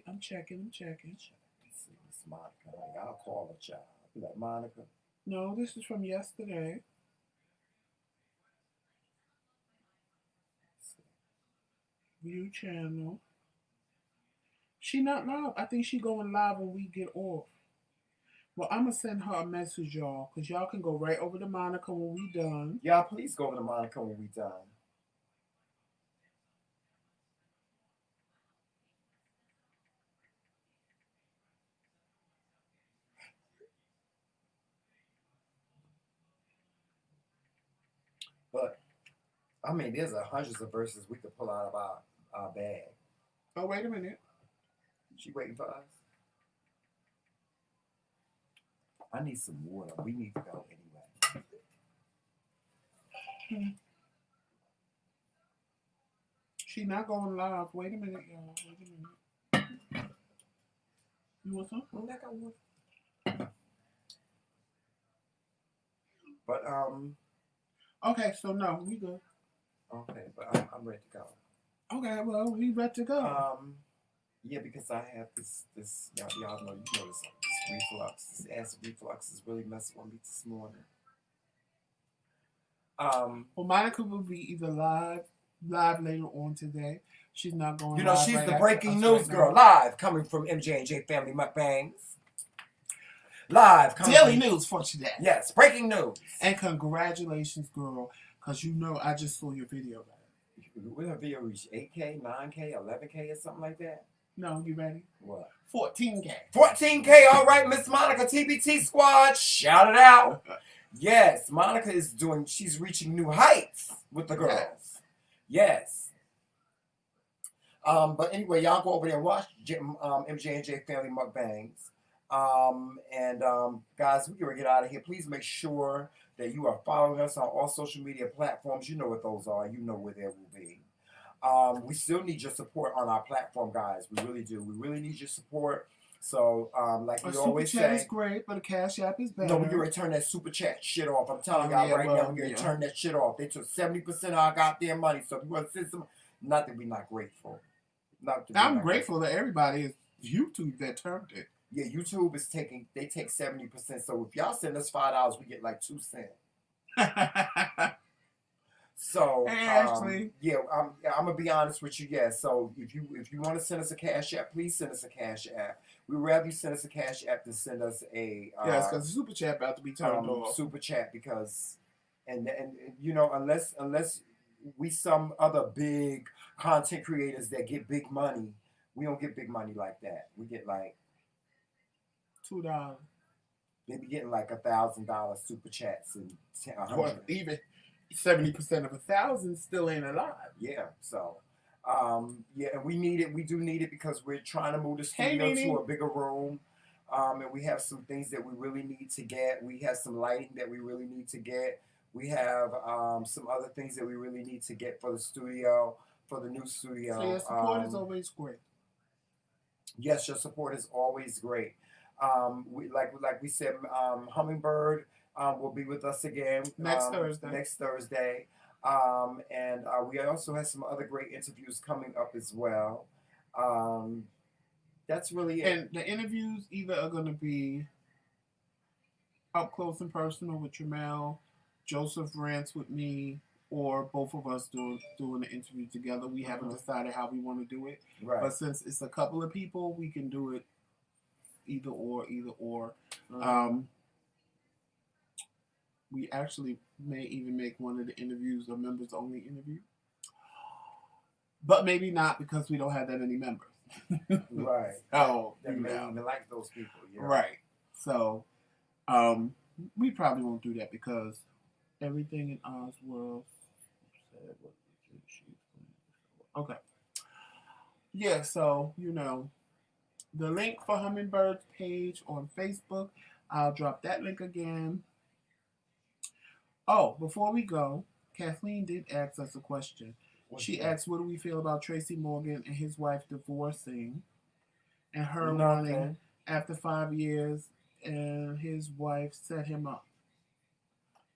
I'm checking. Let's see, it's Monica. I'll call her, child. Be like, Monica. No, this is from yesterday. View channel. She not live. I think she going live when we get off. Well, I'm going to send her a message, y'all, because y'all can go right over to Monica when we done. Y'all, please go over to Monica when we done. But, I mean, there's hundreds of verses we could pull out of our bag. Oh, wait a minute. She waiting for us? I need some water. We need to go anyway. She not going live. Wait a minute, y'all. Wait a minute. You want some? I got water. But, Okay, so no, we good. Okay, but I'm ready to go. Okay, well, we ready to go. Yeah, because I have this y'all know, this reflux. This acid reflux is really messing with me this morning. Well, Monica will be either live later on today. She's not going. You know, she's the breaking news girl, live coming from MJ&J Family Mukbangs. Live coming daily news for today. Yes, breaking news. And congratulations, girl, because you know I just saw your video. Will her video reach 8K, 9K, 11K, or something like that? No, you ready? What? 14K. 14K, all right, Miss Monica, TBT Squad, shout it out. Yes, Monica is she's reaching new heights with the girls. Yes. But anyway, y'all go over there and watch MJ&J Family Mukbangs. Guys, we're going to get out of here. Please make sure that you are following us on all social media platforms. You know what those are. You know where they will be. We still need your support on our platform, guys. We really do. We really need your support. So, like we always say, super chat is great, but a cash app is better. No, we get ready to turn that super chat shit off. I'm telling y'all right now, we get ready to turn that shit off. They took 70% of our goddamn money. So if you want to send some, not that we're not grateful. I'm grateful that everybody is YouTube that turned it. Yeah, YouTube is they take 70%. So if y'all send us $5, we get like 2 cents. So Ashley. Yeah, I'm gonna be honest with you. Yeah, so if you want to send us a cash app, please send us a cash app. We'd rather you send us a cash app than send us a yes, because the super chat about to be turned off. Super chat because and you know unless we some other big content creators that get big money, we don't get big money like that. We get like $2. They be getting like $1,000 super chats and 100. Even 70% of 1,000 still ain't alive. Yeah, so yeah, and we need it. We do need it because we're trying to move the studio to a bigger room, and we have some things that we really need to get. We have some lighting that we really need to get. We have some other things that we really need to get for the studio, for the new studio. So your support is always great. Yes, your support is always great. Like we said, Hummingbird will be with us again next Thursday. And we also have some other great interviews coming up as well. That's really it. And the interviews either are going to be up close and personal with Jamel, Joseph rants with me, or both of us doing the interview together. We haven't decided how we want to do it. Right. But since it's a couple of people, we can do it either or. We actually may even make one of the interviews a members only interview. But maybe not because we don't have that many members. Right. Oh, they may even like those people. Yeah. Right. So we probably won't do that because everything in Oz world. Okay. Yeah, so the link for Hummingbird's page on Facebook, I'll drop that link again. Oh, before we go, Kathleen did ask us a question. She asked, what do we feel about Tracy Morgan and his wife divorcing and her wanting after 5 years and his wife set him up?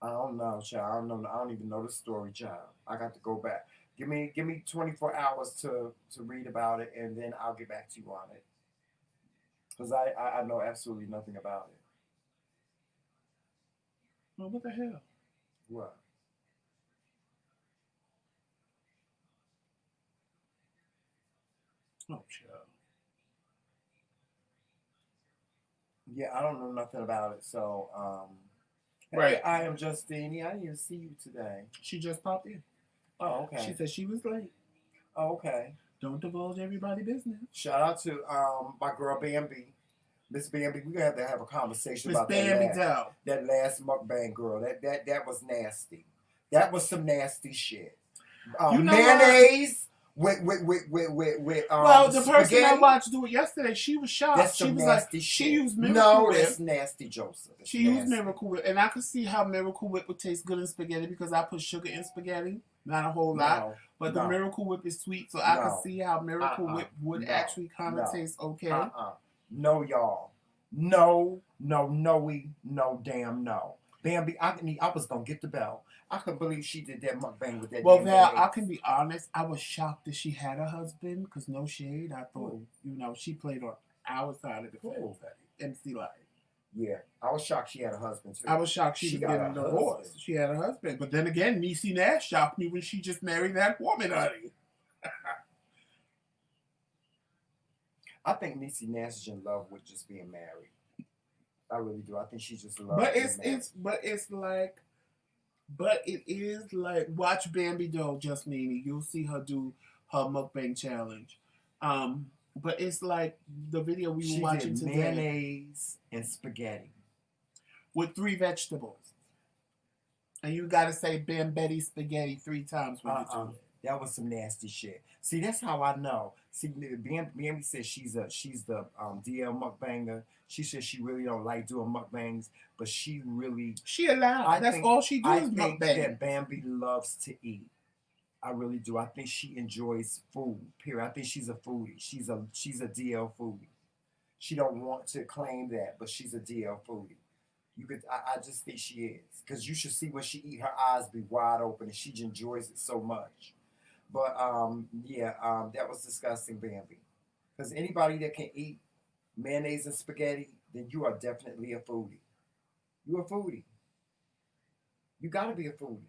I don't know, child. I don't even know the story, child. I got to go back. Give me 24 hours to read about it, and then I'll get back to you on it. Because I know absolutely nothing about it. Well, what the hell? What? Oh, child. Yeah, I don't know nothing about it. So, Right. hey, I am Justine. I didn't even see you today. She just popped in. Oh, okay. She said she was late. Oh, okay. Don't divulge everybody's business. Shout out to my girl Bambi. Miss Bambi, we're gonna have to have a conversation Miss about Bambi that last mukbang girl. That was nasty. That was some nasty shit. You know mayonnaise with well, the person spaghetti. I watched do it yesterday, she was shocked. That's she some was nasty like, shit. she used Miracle Whip. That's nasty, Joseph. That's she used Miracle Whip, and I could see how Miracle Whip would taste good in spaghetti because I put sugar in spaghetti, not a whole lot. But the Miracle Whip is sweet, so I could see how Miracle Whip would actually kind of taste okay. No, y'all. No, damn no. Bambi, I was gonna get the bell. I couldn't believe she did that mukbang with that. Well, Val, I can be honest. I was shocked that she had a husband because no shade. I thought, she played on our side of the fence. MC Live. Yeah, I was shocked she had a husband too. I was shocked she was getting a divorce. She had a husband, but then again, Niecy Nash shocked me when she just married that woman, honey. I think Niecy Nash is in love with just being married. I really do. I think she's just in love. But it is like watch Bambi Doe, just Nene. You'll see her do her mukbang challenge. But it's like the video we were watching today. Mayonnaise and spaghetti with 3 vegetables, and you got to say Bambetti spaghetti 3 times when you do it. That was some nasty shit. See, that's how I know. See, Bambi says she's the DL mukbanger. She says she really don't like doing mukbangs, but she allowed. That's all she does. I think that Bambi loves to eat. I really do. I think she enjoys food. Period. I think she's a foodie. She's a DL foodie. She don't want to claim that, but she's a DL foodie. I just think she is, because you should see when she eat, her eyes be wide open, and she enjoys it so much. But that was disgusting, Bambi. Because anybody that can eat mayonnaise and spaghetti, then you are definitely a foodie. You're a foodie. You got to be a foodie.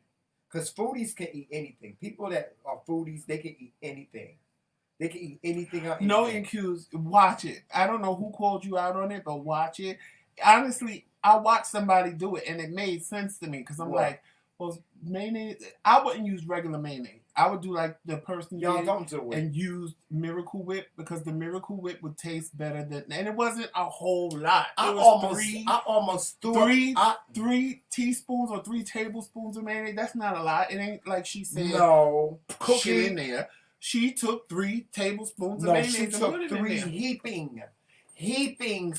Because foodies can eat anything. People that are foodies, they can eat anything. They can eat anything. No excuse. Watch it. I don't know who called you out on it, but watch it. Honestly, I watched somebody do it, and it made sense to me. Because I'm like, well, mayonnaise, I wouldn't use regular mayonnaise. I would do like the person don't do it. And use Miracle Whip, because the Miracle Whip would taste better than, and it wasn't a whole lot. I almost threw 3 teaspoons or 3 tablespoons of mayonnaise. That's not a lot. It ain't like she said cook it in there. She took 3 tablespoons of mayonnaise. She took 3 heaping.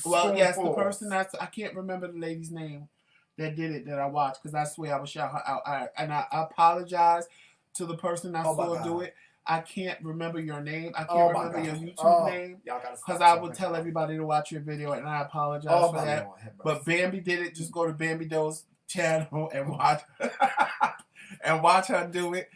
Well, yes, the person I can't remember the lady's name that did it that I watched, because I swear I would shout her out. I apologize to the person I saw do it. I can't remember your name. I can't remember your YouTube name, because I would tell everybody to watch your video, and I apologize for that. But Bambi did it. Just go to Bambi Doe's channel and watch her do it.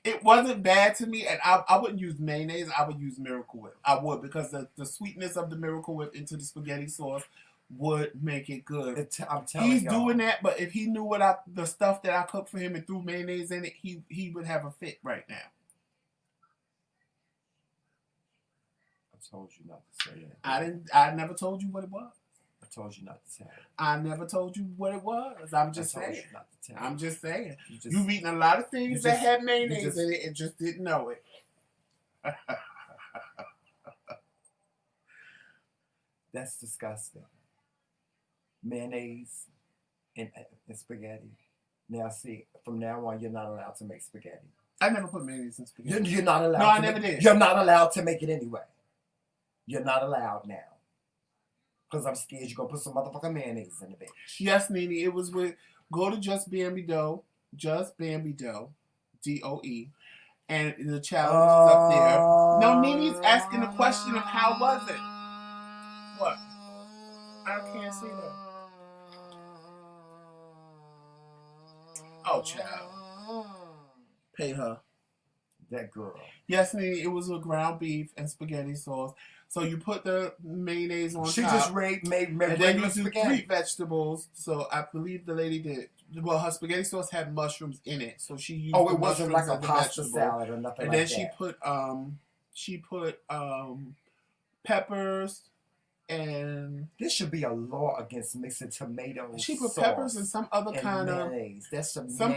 It wasn't bad to me, and I wouldn't use mayonnaise. I would use Miracle Whip. I would, because the sweetness of the Miracle Whip into the spaghetti sauce would make it good. I'm telling you, he's doing that, but if he knew the stuff that I cooked for him and threw mayonnaise in it, he would have a fit right now. I told you not to say it. I never told you what it was. I told you not to say it. I never told you what it was. I'm just saying. I'm just saying. You've eaten a lot of things that had mayonnaise in it and just didn't know it. That's disgusting. Mayonnaise and spaghetti. Now, see, from now on, you're not allowed to make spaghetti. I never put mayonnaise in spaghetti. You're not allowed. No, I never did. You're not allowed to make it anyway. You're not allowed now. Because I'm scared you're going to put some motherfucking mayonnaise in the bitch. Yes, Nene. It was go to Just Bambi Doe, DOE, and the challenge is up there. No, Nene's asking the question of how was it? What? I can't see that. Oh, child. Pay her. That girl. Yes, Nene, it was with ground beef and spaghetti sauce. So you put the mayonnaise on she top. She just made and then you do spaghetti. 3 vegetables. So I believe the lady did. Well, her spaghetti sauce had mushrooms in it, so she used. Oh, it wasn't like a pasta salad or nothing. And then she put peppers, And there should be a law against mixing tomatoes. She put peppers and some other kind of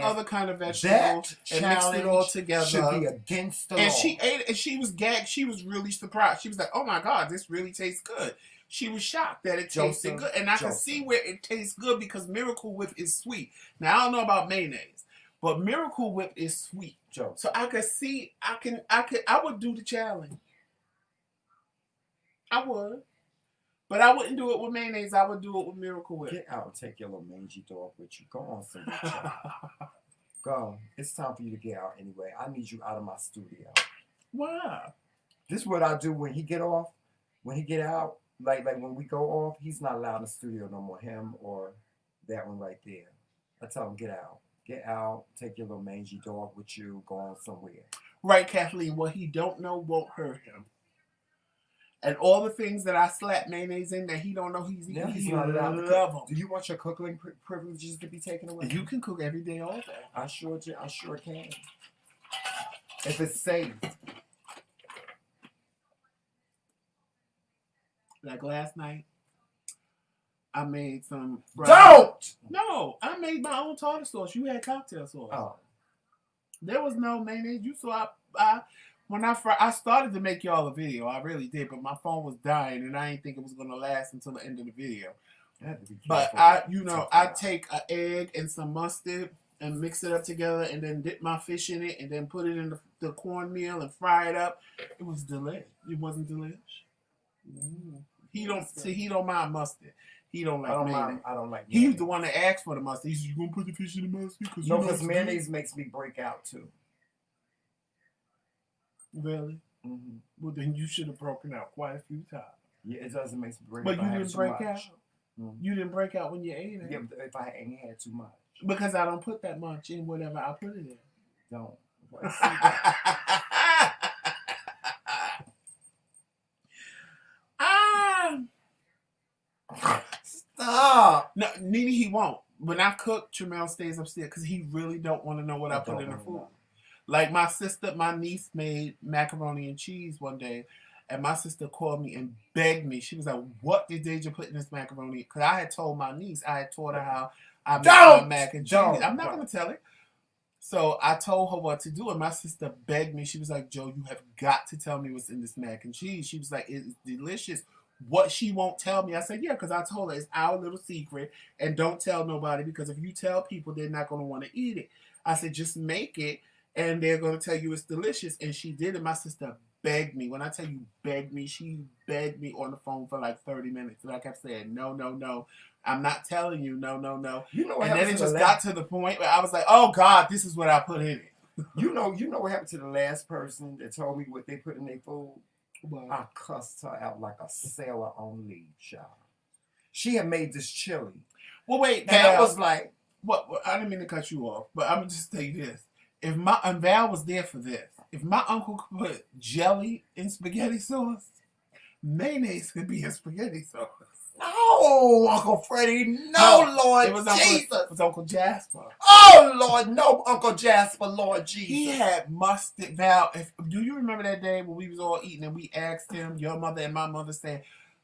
other kind of vegetable and mixed it all together. Should be against the law. And she ate it, and she was gagged. She was really surprised. She was like, "Oh my God, this really tastes good." She was shocked that it tasted good, and I can see where it tastes good because Miracle Whip is sweet. Now I don't know about mayonnaise, but Miracle Whip is sweet. So I could see, I would do the challenge. I would. But I wouldn't do it with mayonnaise. I would do it with Miracle Whip. Get out and take your little mangy dog with you. Go on, somewhere. Go. It's time for you to get out anyway. I need you out of my studio. Why? This is what I do when he get off. When he get out, like when we go off, he's not allowed in the studio no more. Him or that one right there. I tell him, get out. Get out. Take your little mangy dog with you. Go on somewhere. Right, Kathleen. What he don't know won't hurt him. And all the things that I slap mayonnaise in that he don't know he's eating, he's not allowed to cook. Do you want your cooking privileges to be taken away? You can cook every day, all day. I sure can. If it's safe. Like last night, I made some Don't! No, I made my own tartar sauce. You had cocktail sauce. Oh. There was no mayonnaise. You saw when I started to make y'all a video, I really did, but my phone was dying, and I didn't think it was going to last until the end of the video. But I take an egg and some mustard and mix it up together, and then dip my fish in it, and then put it in the cornmeal and fry it up. It was delicious. It wasn't delicious. He don't mind mustard. He don't like mayonnaise. I don't like mayonnaise. He's the one that asked for the mustard. He said, "You gonna put the fish in the mustard?" No, because mayonnaise makes me break out too. Really? Mm-hmm. Well, then you should have broken out quite a few times. Yeah, it doesn't make me break out. But you didn't break out? Mm-hmm. You didn't break out when you ate it? Yeah, if I ain't had too much. Because I don't put that much in whatever I put it in. Don't. Stop. No, Nene, he won't. When I cook, Tramel stays upstairs because he really don't want to know what I put in the food. Like my niece made macaroni and cheese one day, and my sister called me and begged me. She was like, "What did Deja put in this macaroni?" Because I had told my niece, I had taught her how I make my mac and cheese. I'm not going to tell her. So I told her what to do, and my sister begged me. She was like, "Joe, you have got to tell me what's in this mac and cheese." She was like, "It's delicious." What she won't tell me, I said, "Yeah," because I told her it's our little secret, and don't tell nobody, because if you tell people, they're not going to want to eat it. I said, "Just make it, and they're going to tell you it's delicious." And she did it. My sister begged me. When I tell you begged me, she begged me on the phone for like 30 minutes. And I kept saying, no, I'm not telling you, no. You know what and then it just got to the point where I was like, oh, God, this is what I put in it. You know what happened to the last person that told me what they put in their food? Well, I cussed her out like a sailor on leave, child. She had made this chili. Well, wait. And I was like... What? I didn't mean to cut you off, but I'm going to just tell you this. And Val was there for this. If my uncle could put jelly in spaghetti sauce, mayonnaise could be in spaghetti sauce. No, Uncle Freddie. No, Lord Jesus. It was Uncle Jasper. Oh, Lord, no, Uncle Jasper, Lord Jesus. He had mustard. Val, do you remember that day when we was all eating and we asked him, your mother and my mother, saying,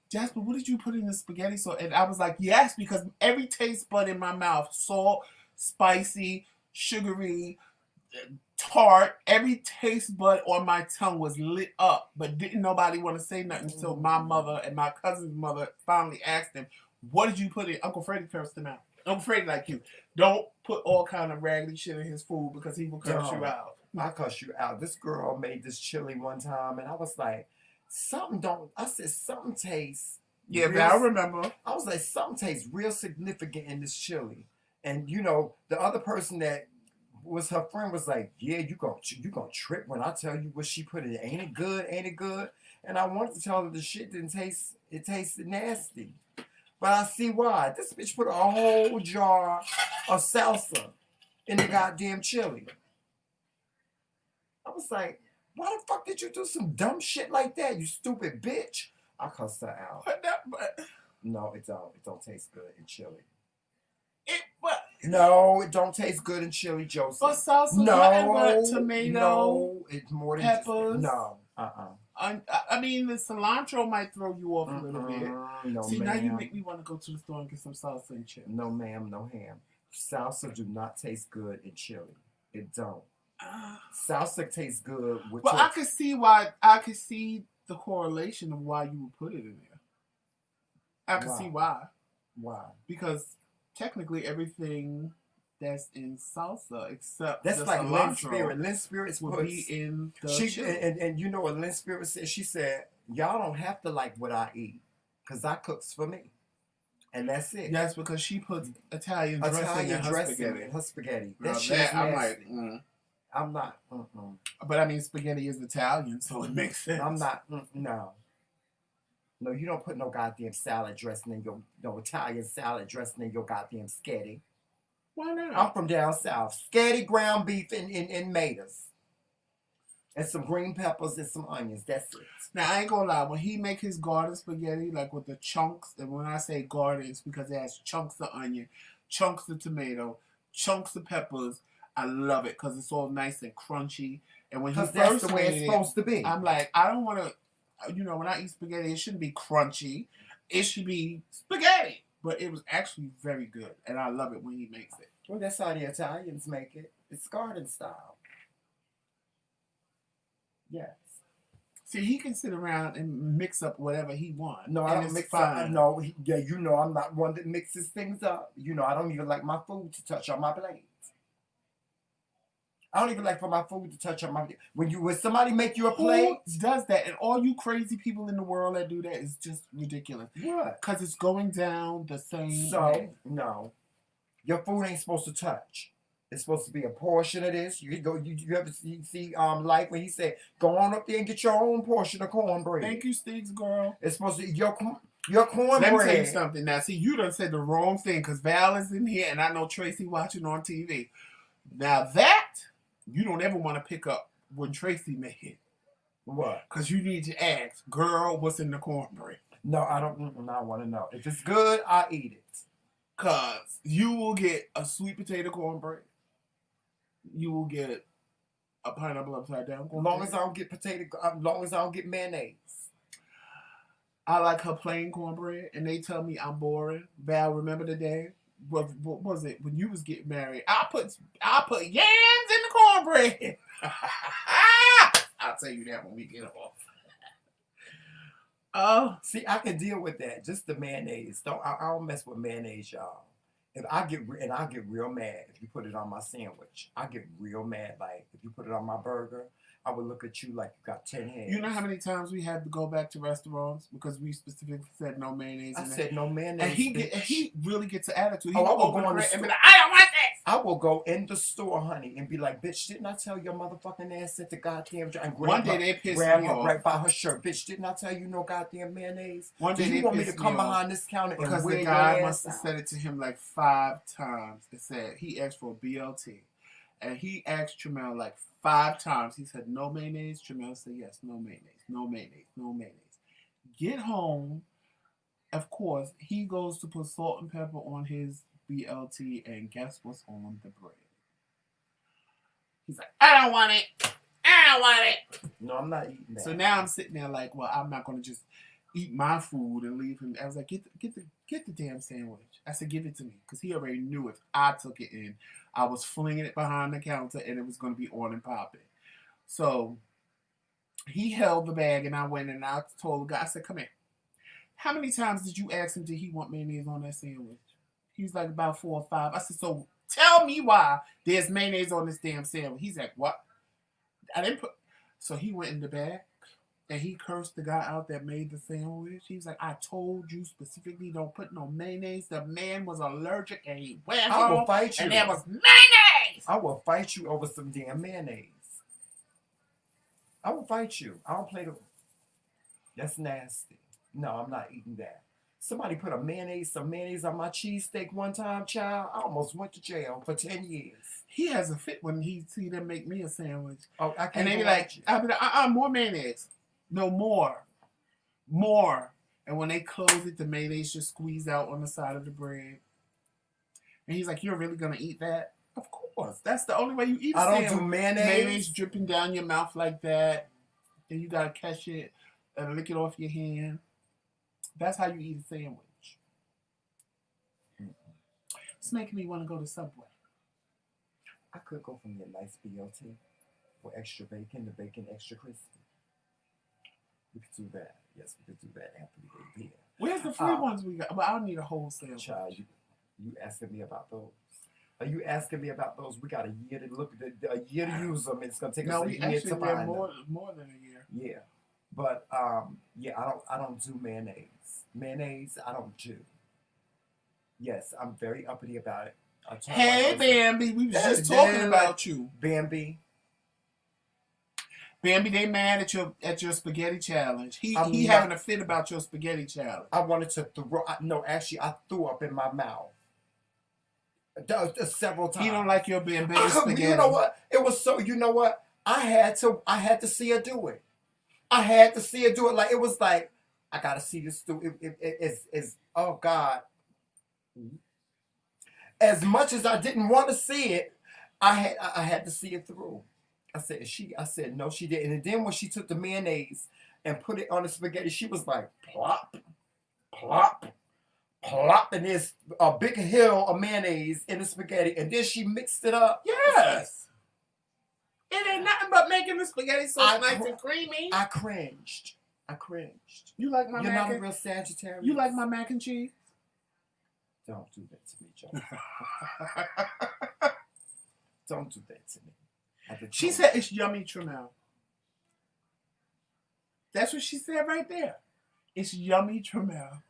Jasper, what did you put in the spaghetti sauce? And I was like, yes, because every taste bud in my mouth, salt, spicy, sugary, tart, every taste bud on my tongue was lit up, but didn't nobody want to say nothing until my mother and my cousin's mother finally asked him, what did you put in? Uncle Freddie cursed him out. Uncle Freddie like you. Don't put all kind of raggedy shit in his food because he will curse you out. I cuss you out. This girl made this chili one time and I was like, something tastes. Yeah, but I remember. I was like, something tastes real significant in this chili. And you know, the other person that was her friend was like, yeah, you gonna trip when I tell you what she put in. Ain't it good? Ain't it good? And I wanted to tell her the shit didn't taste. It tasted nasty. But I see why. This bitch put a whole jar of salsa in the goddamn chili. I was like, why the fuck did you do some dumb shit like that, you stupid bitch? I cussed her out. No, it don't. It don't taste good in chili. No, it don't taste good in chili, Joseph. But salsa, tomato, no, it's more than peppers. No, I mean, the cilantro might throw you off a little bit. No, See, ma'am. now you make me want to go to the store and get some salsa and chips. No, ma'am, no ham. Salsa do not taste good in chili. It don't. Salsa tastes good with. Well, I could see why. I could see the correlation of why you would put it in there. I could see why. Why? Because technically everything that's in salsa except that's the like cilantro Lynn Spirit. Lynn Spirit would be in the chili. And you know what Lynn Spirit said? She said, "Y'all don't have to like what I eat, cause I cooks for me." And that's it. That's because she puts Italian dressing in her spaghetti. That shit is I'm nasty. like, I'm not. But I mean, spaghetti is Italian, so it makes sense. I'm not. No. No, you don't put no goddamn salad dressing in your Italian salad dressing in your goddamn sketty. Why not? I'm from down south. Sketty, ground beef, and tomatoes. And some green peppers and some onions. That's it. Now, I ain't gonna lie. When he make his garden spaghetti, like with the chunks, and when I say garden, it's because it has chunks of onion, chunks of tomato, chunks of peppers. I love it because it's all nice and crunchy. And when he that's the way it's supposed to be. I'm like, I don't want to, when I eat spaghetti, it shouldn't be crunchy. It should be spaghetti. But it was actually very good, and I love it when he makes it. Well, that's how the Italians make it. It's garden style. Yes. See, he can sit around and mix up whatever he wants. No, I don't mix up. No, I'm not one that mixes things up. I don't even like my food to touch on my plate. I don't even like for my food to touch on my plate. When somebody make you a plate, who does that? And all you crazy people in the world that do that is just ridiculous. What? Because it's going down the same way. No, your food ain't supposed to touch. It's supposed to be a portion of this. You go. You ever see like when he said, "Go on up there and get your own portion of cornbread." Thank you, Sticks girl. It's supposed to be your cornbread. Let me tell you something. Now, see, you done said the wrong thing because Val is in here and I know Tracy watching on TV. Now that you don't ever want to pick up when Tracy make it. What? Because you need to ask, girl, what's in the cornbread? No, I don't. I want to know. If it's good, I eat it. Because you will get a sweet potato cornbread. You will get a pineapple upside down cornbread. As long as I don't get as long as I don't get mayonnaise. I like her plain cornbread, and they tell me I'm boring. Val, remember the day? What was it when you was getting married? I put yams in the cornbread. I'll tell you that when we get off. Oh, see, I can deal with that. Just the mayonnaise. I don't mess with mayonnaise, y'all. I get real mad if you put it on my sandwich. I get real mad. Like if you put it on my burger, I would look at you like you got 10 heads. You know how many times we had to go back to restaurants because we specifically said no mayonnaise. I said no mayonnaise. And he really gets an attitude. I will go in the store. And be like, I don't want this. I will go in the store, honey, and be like, bitch, didn't I tell your motherfucking ass at the goddamn and one day they pissed me off right by her shirt. Bitch, didn't I tell you no goddamn mayonnaise? One day you want me to come behind this counter because and the guy must have said it to him like 5 times. It said he asked for a BLT. And he asked Tramel like 5 times. He said, no mayonnaise. Tramel said, yes, no mayonnaise, no mayonnaise, no mayonnaise. Get home. Of course, he goes to put salt and pepper on his BLT, and guess what's on the bread? He's like, I don't want it. I don't want it. No, I'm not eating that. So now I'm sitting there like, well, I'm not going to just eat my food and leave him. I was like, get the damn sandwich. I said, give it to me. Because he already knew if I took it in, I was flinging it behind the counter and it was going to be on and popping. So he held the bag and I went and I told the guy, I said, come here. How many times did you ask him, did he want mayonnaise on that sandwich? He was like about 4 or 5. I said, so tell me why there's mayonnaise on this damn sandwich. He's like, what? I didn't put. So he went in the back and he cursed the guy out that made the sandwich. He was like, I told you specifically don't put no mayonnaise. The man was allergic and he went home. I will fight you. And there was mayonnaise. I will fight you over some damn mayonnaise. I will fight you. I don't play the. That's nasty. No, I'm not eating that. Somebody put some mayonnaise on my cheesesteak one time, child. I almost went to jail for 10 years. He has a fit when he see them make me a sandwich. Oh, I can't. And they be like, I'll be like, more mayonnaise. No, more. And when they close it, the mayonnaise just squeeze out on the side of the bread. And he's like, you're really going to eat that? Of course. That's the only way you eat a sandwich. I don't do mayonnaise. Mayonnaise dripping down your mouth like that. and you gotta catch it and lick it off your hand. That's how you eat a sandwich. It's making me want to go to Subway. I could go from your nice BLT for extra bacon, the bacon extra crispy. We could do that. Yes, we could do that after we get here. Where's the free ones we got? But I need a whole sandwich. Child, you asking me about those? Are you asking me about those? We got a year to look at a year to use them. It's gonna take us a year to find them. More than a year. Yeah, but yeah, I don't do mayonnaise. Mayonnaise, I don't do. Yes, I'm very uppity about it. Hey, Bambi, we was just talking about you. Bambi, they mad at your spaghetti challenge. He having a fit about your spaghetti challenge. I wanted to throw. No, actually, I threw up in my mouth. Several times. He don't like your Bambi spaghetti. You know what? It was so. You know what? I had to see her do it. I had to see her do it. Like it was like I gotta see this through. It's oh God. As much as I didn't want to see it, I had to see it through. I said no, she didn't. And then when she took the mayonnaise and put it on the spaghetti, she was like plop, plop, plop, and there's a big hill of mayonnaise in the spaghetti, and then she mixed it up. Yes. It ain't nothing but making the spaghetti so nice and creamy. I cringed. You like my You're not a real Sagittarius. You like my mac and cheese? Don't do that to me, Joe. Don't do that to me. She said it's yummy, Tremel. That's what she said right there. It's yummy, Tremel.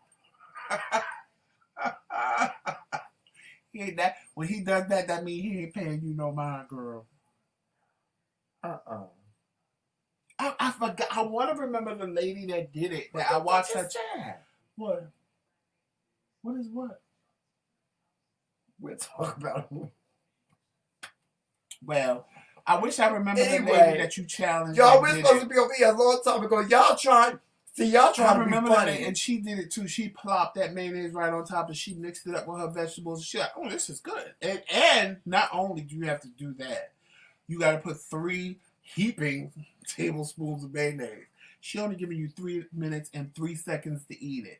He ain't that. When he does that, that means he ain't paying you no mind, girl. I forgot. I want to remember the lady that did it. That I watched her. What? What is what? We'll talk about it. Well, I wish I remember the lady that you challenged. Y'all, we're supposed to be over here a long time ago. Y'all trying to be funny. And she did it too. She plopped that mayonnaise right on top and she mixed it up with her vegetables. She's like, oh, this is good. And not only do you have to do that, you got to put 3 heaping tablespoons of mayonnaise. She only giving you 3 minutes and 3 seconds to eat it.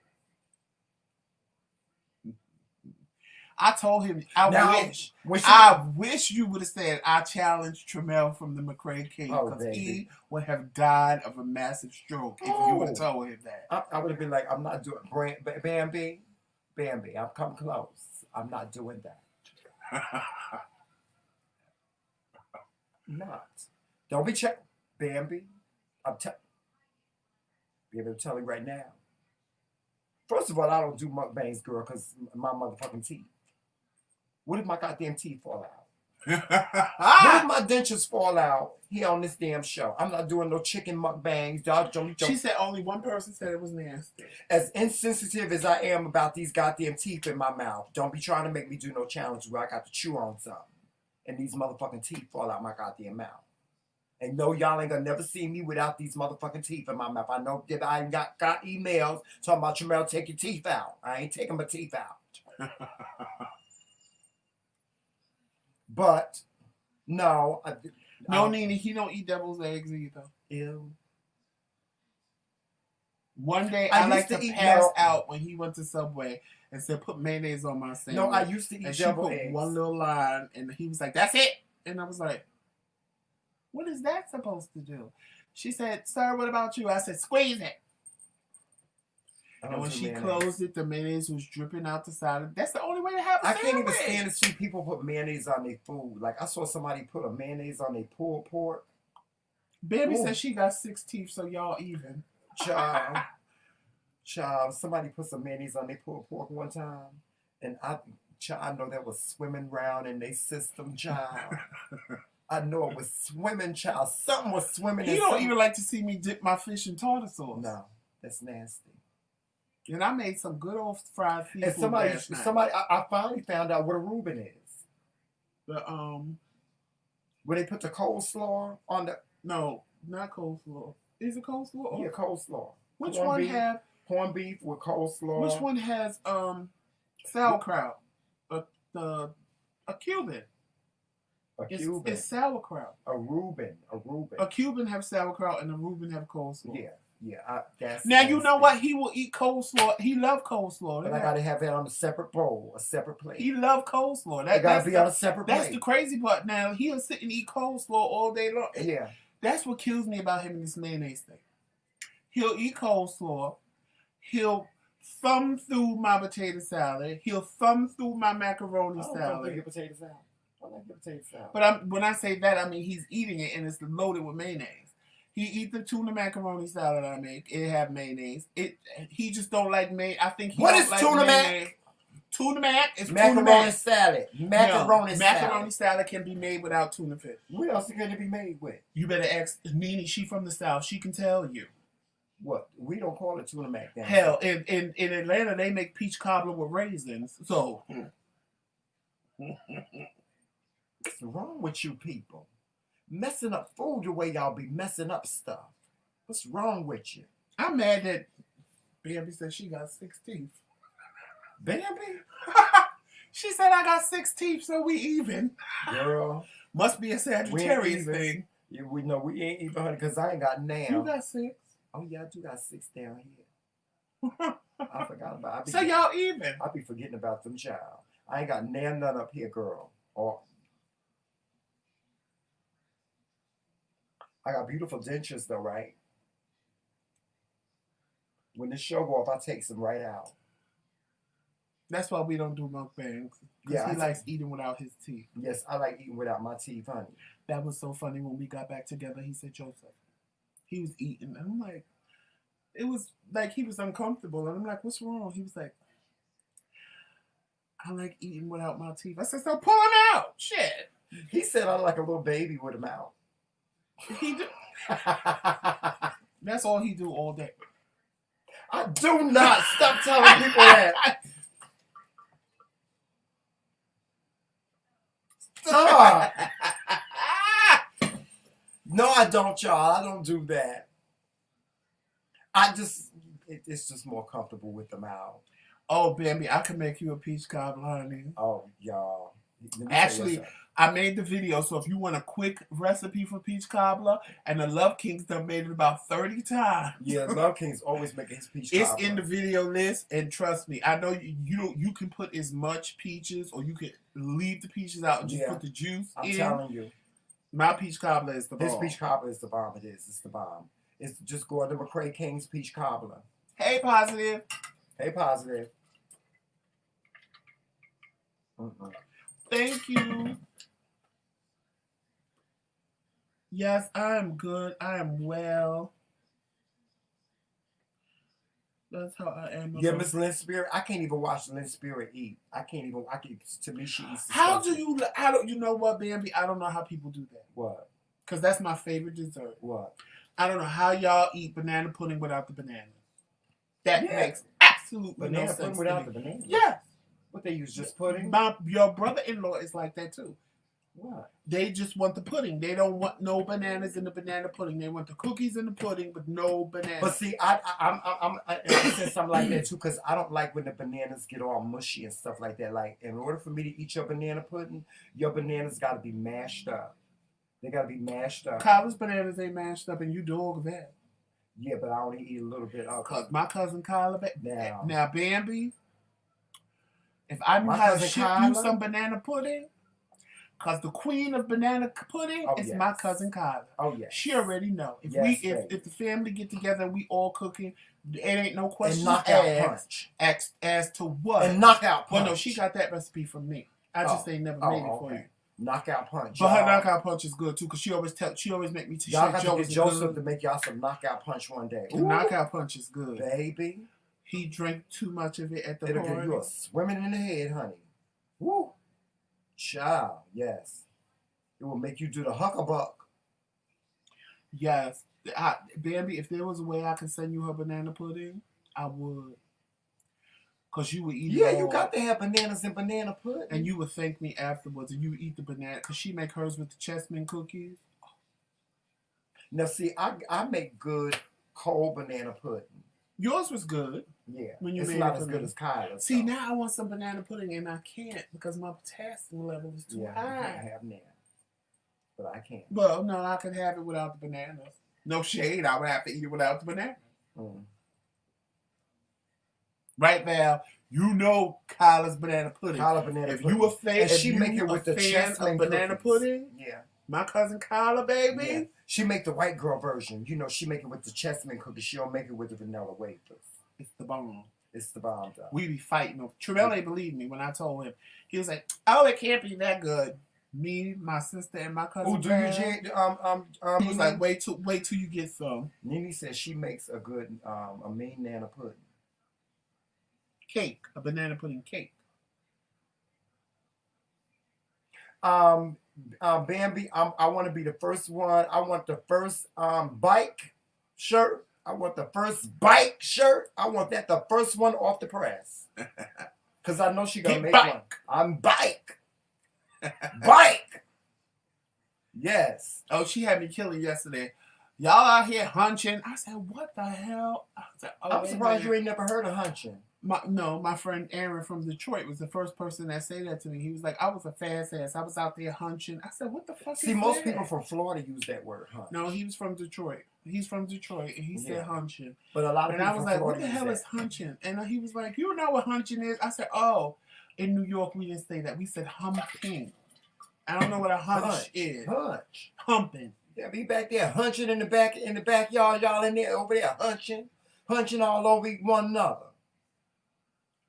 I told him, I wish you would have said, I challenged Tremel from the McRae Kingz because he would have died of a massive stroke if you would have told him that. I would have been like, I'm not doing Bambi, I've come close. I'm not doing that. Not. Don't be Bambi. I'm telling you right now. First of all, I don't do mukbangs, girl, because my motherfucking teeth. What if my goddamn teeth fall out? What if my dentures fall out here on this damn show? I'm not doing no chicken mukbangs. She said only one person said it was nasty. As insensitive as I am about these goddamn teeth in my mouth, don't be trying to make me do no challenge where I got to chew on something and these motherfucking teeth fall out my goddamn mouth. And no, y'all ain't gonna never see me without these motherfucking teeth in my mouth. I know that I got emails talking about Tremel, take your teeth out. I ain't taking my teeth out. But no, Nene, he don't eat devil's eggs either. Ew. One day I like to pass out when he went to Subway and said, "Put mayonnaise on my sandwich." No, I used to eat deviled eggs. One little line, and he was like, "That's it," and I was like, "What is that supposed to do?" She said, "Sir, what about you?" I said, "Squeeze it." And when she closed it, the mayonnaise was dripping out the side of it. That's the only way to have a sandwich. I can't even stand to see people put mayonnaise on their food. Like, I saw somebody put a mayonnaise on their pulled pork. Baby said she got 6 teeth, so y'all even. Child, somebody put some mayonnaise on their pulled pork one time. And I know that was swimming around in their system, child. I know it was swimming, child. Something was swimming. You don't even like to see me dip my fish in tartar sauce. No, that's nasty. And I made some good old fried seafood. And somebody, I finally found out what a Reuben is. Where they put the coleslaw on the. No, not coleslaw. Is it coleslaw? Yeah, coleslaw. Which one have corned beef with coleslaw? Which one has sauerkraut? A Cuban. A Cuban. It's sauerkraut. A Reuben. A Cuban have sauerkraut and a Reuben have coleslaw. Yeah. That's now you know what? He will eat coleslaw. He love coleslaw. But I gotta have it on a separate bowl, a separate plate. He love coleslaw. It gotta be on a separate plate. That's the crazy part. Now he'll sit and eat coleslaw all day long. Yeah. That's what kills me about him and this mayonnaise thing. He'll eat coleslaw. He'll thumb through my potato salad. He'll thumb through my macaroni salad. I like your potato salad. But when I say that, I mean he's eating it and it's loaded with mayonnaise. He eat the tuna macaroni salad I make. It have mayonnaise. He just don't like mayonnaise. I think he what don't is like tuna mayonnaise. mac? Tuna mac is macaroni tuna mac. salad. Macaroni salad can be made without tuna fish. What else is going to be made with? You better ask Nene. She from the South. She can tell you. What? We don't call it tuna mac. Hell, in Atlanta they make peach cobbler with raisins. So. What's wrong with you people? Messing up food the way y'all be messing up stuff. What's wrong with you? I'm mad that Bambi said she got 6 teeth. Bambi? She said I got 6 teeth, so we even. Girl. Must be a Sagittarius thing. Yeah, we know we ain't even, honey, because I ain't got now. You got 6. Oh, yeah, I do got 6 down here. I forgot about it. So y'all even. I be forgetting about them, child. I ain't got none up here, girl. Or I got beautiful dentures, though, right? When the show go off, I take some right out. That's why we don't do mukbangs. Because he likes eating without his teeth. Yes, I like eating without my teeth, honey. That was so funny when we got back together. He said, Joseph, he was eating. And I'm like, it was like he was uncomfortable. And I'm like, what's wrong? He was like, I like eating without my teeth. I said, so pull them out. Shit. He said I like a little baby with them out. He do. That's all he do all day. I do not. Stop telling people that. Stop. No, I don't, y'all. I don't do that. It's just more comfortable with them out. Oh, Bambi, I can make you a peach cobbler, honey. Oh, y'all. Actually, I made the video, so if you want a quick recipe for peach cobbler, and the Love Kingz done made it about 30 times. Yeah, Love Kingz always making his peach cobbler. It's in the video list, and trust me, I know you can put as much peaches, or you can leave the peaches out and just put the juice in. I'm telling you. My peach cobbler is the bomb. His peach cobbler is the bomb. It is. It's the bomb. It's just go to McRae Kingz peach cobbler. Hey, Positive. Hey, Positive. Thank you. Yes, I am good. I am well. That's how I am. Yeah, Miss Lynn Spirit. I can't even watch Lynn Spirit eat. To me, she eats. How do you know what, Bambi? I don't know how people do that. What? Because that's my favorite dessert. What? I don't know how y'all eat banana pudding without the banana. That makes absolutely no sense. Banana pudding without the banana? Yeah. What they use, just pudding? Your brother-in-law is like that too. What? They just want the pudding. They don't want no bananas in the banana pudding. They want the cookies in the pudding, but no bananas. But see, I'm since I'm like that too, because I don't like when the bananas get all mushy and stuff like that. Like, in order for me to eat your banana pudding, your bananas got to be mashed up. They got to be mashed up. Kyla's bananas ain't mashed up, and you dog that. Yeah, but I only eat a little bit of it. My cousin Kyla, now Bambi, if I knew how to ship you some banana pudding, because the queen of banana pudding is my cousin Kyla. Oh, yeah. She already know. If the family get together and we all cooking, it ain't no question as to what. And knockout punch. Well, no, she got that recipe from me. I just ain't never made it for you. Knockout punch. But her knockout punch is good too, because she always make me y'all got to get Joseph to make y'all some knockout punch one day. The knockout punch is good. Baby. He drank too much of it at the party. It'll get you swimming in the head, honey. Woo. Child, yes. It will make you do the huckabuck. Yes. Bambi, if there was a way I could send you her banana pudding, I would. Because you would eat it all. You got to have bananas in banana pudding. And you would thank me afterwards, and you would eat the banana. Because she make hers with the chessmen cookies. Now, see, I make good cold banana pudding. Yours was good. Yeah. When you it's made not it as good as Kyla's. See, now I want some banana pudding, and I can't because my potassium level is too high. I have now. but I can't. Well, no, I could have it without the bananas. No shade, I would have to eat it without the bananas. Right now, you know Kyla's banana pudding. If you a fan, and she make it with the chestnut banana pudding, yeah. My cousin Kyla, baby. Yeah. She make the white girl version. You know, she make it with the chestnut cookies. She don't make it with the vanilla wafers. It's the bomb. It's the bomb, though. We be fighting. Tremel ain't believe me when I told him. He was like, "Oh, it can't be that good." Me, my sister, and my cousin. Oh, do you? He was like, "Wait till you get some." Nene says she makes a good a mean banana pudding. Cake, a banana pudding cake. Bambi, I want to be the first one. I want the first bike shirt. I want the first bike shirt. I want that the first one off the press. Because I know she going to make one. I'm bike. Bike. Yes. Oh, she had me killing yesterday. Y'all out here hunching. I said, what the hell? I said, I'm surprised you ain't never heard of hunching. My friend Aaron from Detroit was the first person that said that to me. He was like, I was a fast ass. I was out there hunching. I said, what the fuck See, most people from Florida use that word, hunch. No, he was from Detroit. He's from Detroit, and he said hunching. But a lot of people I was from like, Florida what the hell is hunching? And he was like, you know what hunching is? I said, oh, in New York, we didn't say that. We said humping. I don't know what a hunch is. Hunch. Humping. Yeah, be back there hunching in the backyard, y'all in there over there hunching all over one another.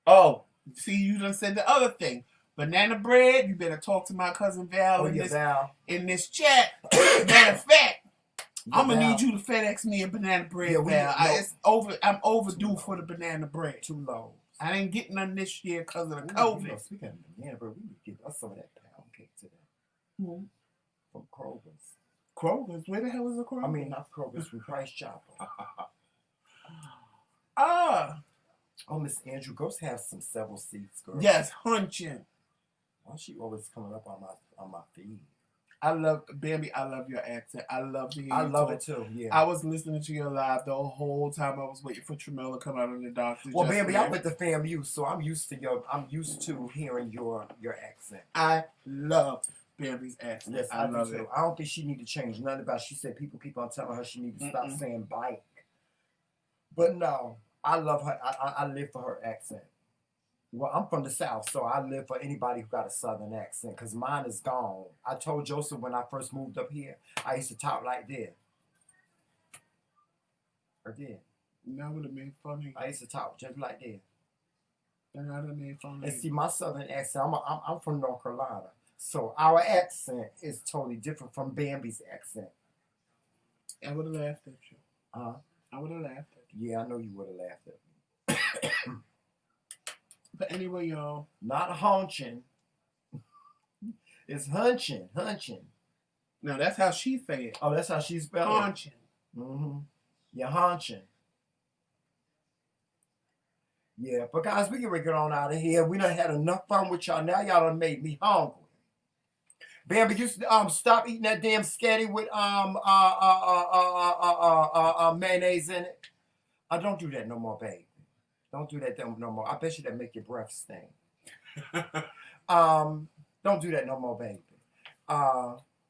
Oh, see, you done said the other thing. Banana bread, you better talk to my cousin Val in this chat. Matter of fact, I'm going to need you to FedEx me a banana bread, Val. I'm overdue for the banana bread. Too low. I ain't getting none this year because of the COVID. Speaking of banana bread, we need to get us some of that pound cake today. From Kroger's. Kroger's? Where the hell is the Kroger's? I mean, not Kroger's, from Price Chopper. Oh, Miss Andrew, go have some several seats, girl. Yes, hunching. Why is she always coming up on my feed? I love your accent. I love to hear I love it too, yeah. I was listening to your live the whole time I was waiting for Tremel to come out of the doctor. Well, Bambi, I went to FAMU, so I'm used to hearing your accent. I love Bambi's accent. Yes, I love it. I don't think she need to change nothing about it. She said people keep on telling her she need to stop saying bike. But no. I love her. I live for her accent. Well, I'm from the South, so I live for anybody who got a Southern accent, because mine is gone. I told Joseph when I first moved up here, I used to talk like this. I did. That would have made funny. I used to talk just like this. That would have made funny. And see, my Southern accent, I'm from North Carolina, so our accent is totally different from Bambi's accent. I would have laughed at you. I would have laughed at you. Yeah, I know you would have laughed at me. But anyway, y'all. Not haunching. It's hunching. No, that's how she say it. Oh, that's how she spelled it. Haunching. Mm-hmm. You're haunching. Yeah, but guys, we can get on out of here. We done had enough fun with y'all. Now y'all done made me hungry. Bambi, you stop eating that damn scatty with mayonnaise in it. Don't do that no more, baby. Don't do that no more. I bet you that make your breath stink. Don't do that no more, baby.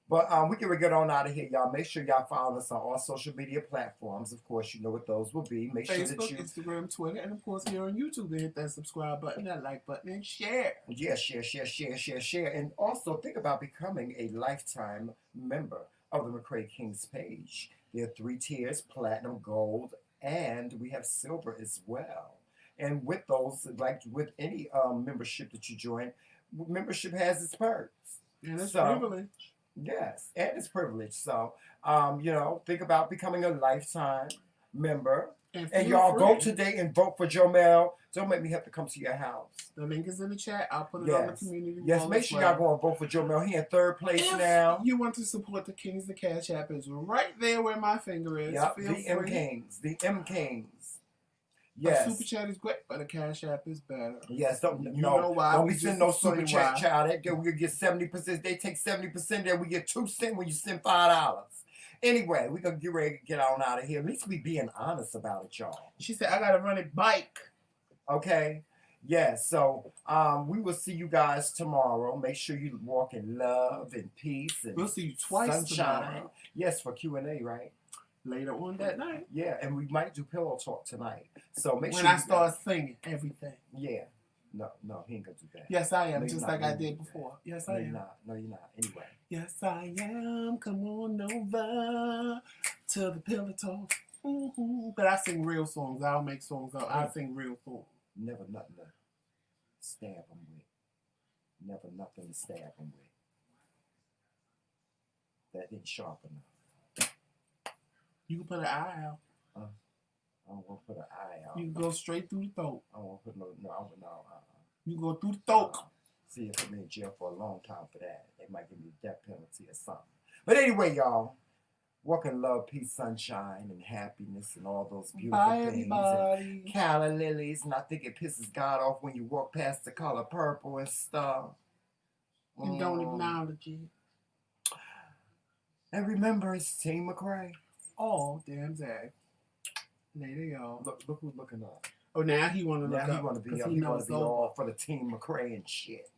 But we can get on out of here, y'all. Make sure y'all follow us on all social media platforms. Of course, you know what those will be. Make Facebook, sure that you Instagram, Twitter, and of course here on YouTube. And hit that subscribe button, that like button, and share. Yeah, share. And also think about becoming a lifetime member of the McRae Kingz page. There are 3 tiers: platinum, gold, and we have silver as well. And with those, like with any membership that you join, membership has its perks. And it's privilege. Yes, and it's privilege. So, think about becoming a lifetime member. And y'all go today and vote for Jomel. Don't make me have to come to your house. The link is in the chat. I'll put it on the community. Yes, make sure y'all go and vote for Jomel. He in 3rd place now. You want to support the Kings, the Cash App is right there where my finger is. Yep, the MKingz. The MKingz. Yes. The super chat is great, but the Cash App is better. Yes, know why? Don't be sending no super chat, child. We get 70%. They take 70%. Then we get 2 cents when you send $5. Anyway, we're going to get ready to get on out of here. At least we being honest about it, y'all. She said, I got to run a bike. Okay? Yeah, so we will see you guys tomorrow. Make sure you walk in love and peace and we'll see you twice sunshine. tomorrow. Yes, for Q&A, right? Later on that night. Yeah, and we might do pillow talk tonight. So make when sure I start singing everything. Yeah. No, he ain't gonna do that. Yes, I am, no, just like I did before. Yes, I am. No, you're not. Anyway. Yes, I am. Come on over to the pillow talk. Mm-hmm. But I sing real songs. I don't make songs up. I sing real songs. Never nothing to stab them with. Never nothing to stab them with. That ain't sharp enough. You can put an eye out. I don't want to put an eye out. You can go straight through the throat. I don't want to put no. You go through the throat. See, if I'm in jail for a long time for that, they might give me a death penalty or something. But anyway, y'all, walk in love, peace, sunshine, and happiness, and all those beautiful Bye, things. everybody. And calla lilies, and I think it pisses God off when you walk past the color purple and stuff. And don't acknowledge it. And remember, it's Team McRae. Oh, damn Zach. Later, y'all. Look who's looking up. Oh, now he want to look up. Now he want to be up. He want to be all for the Team McRae and shit.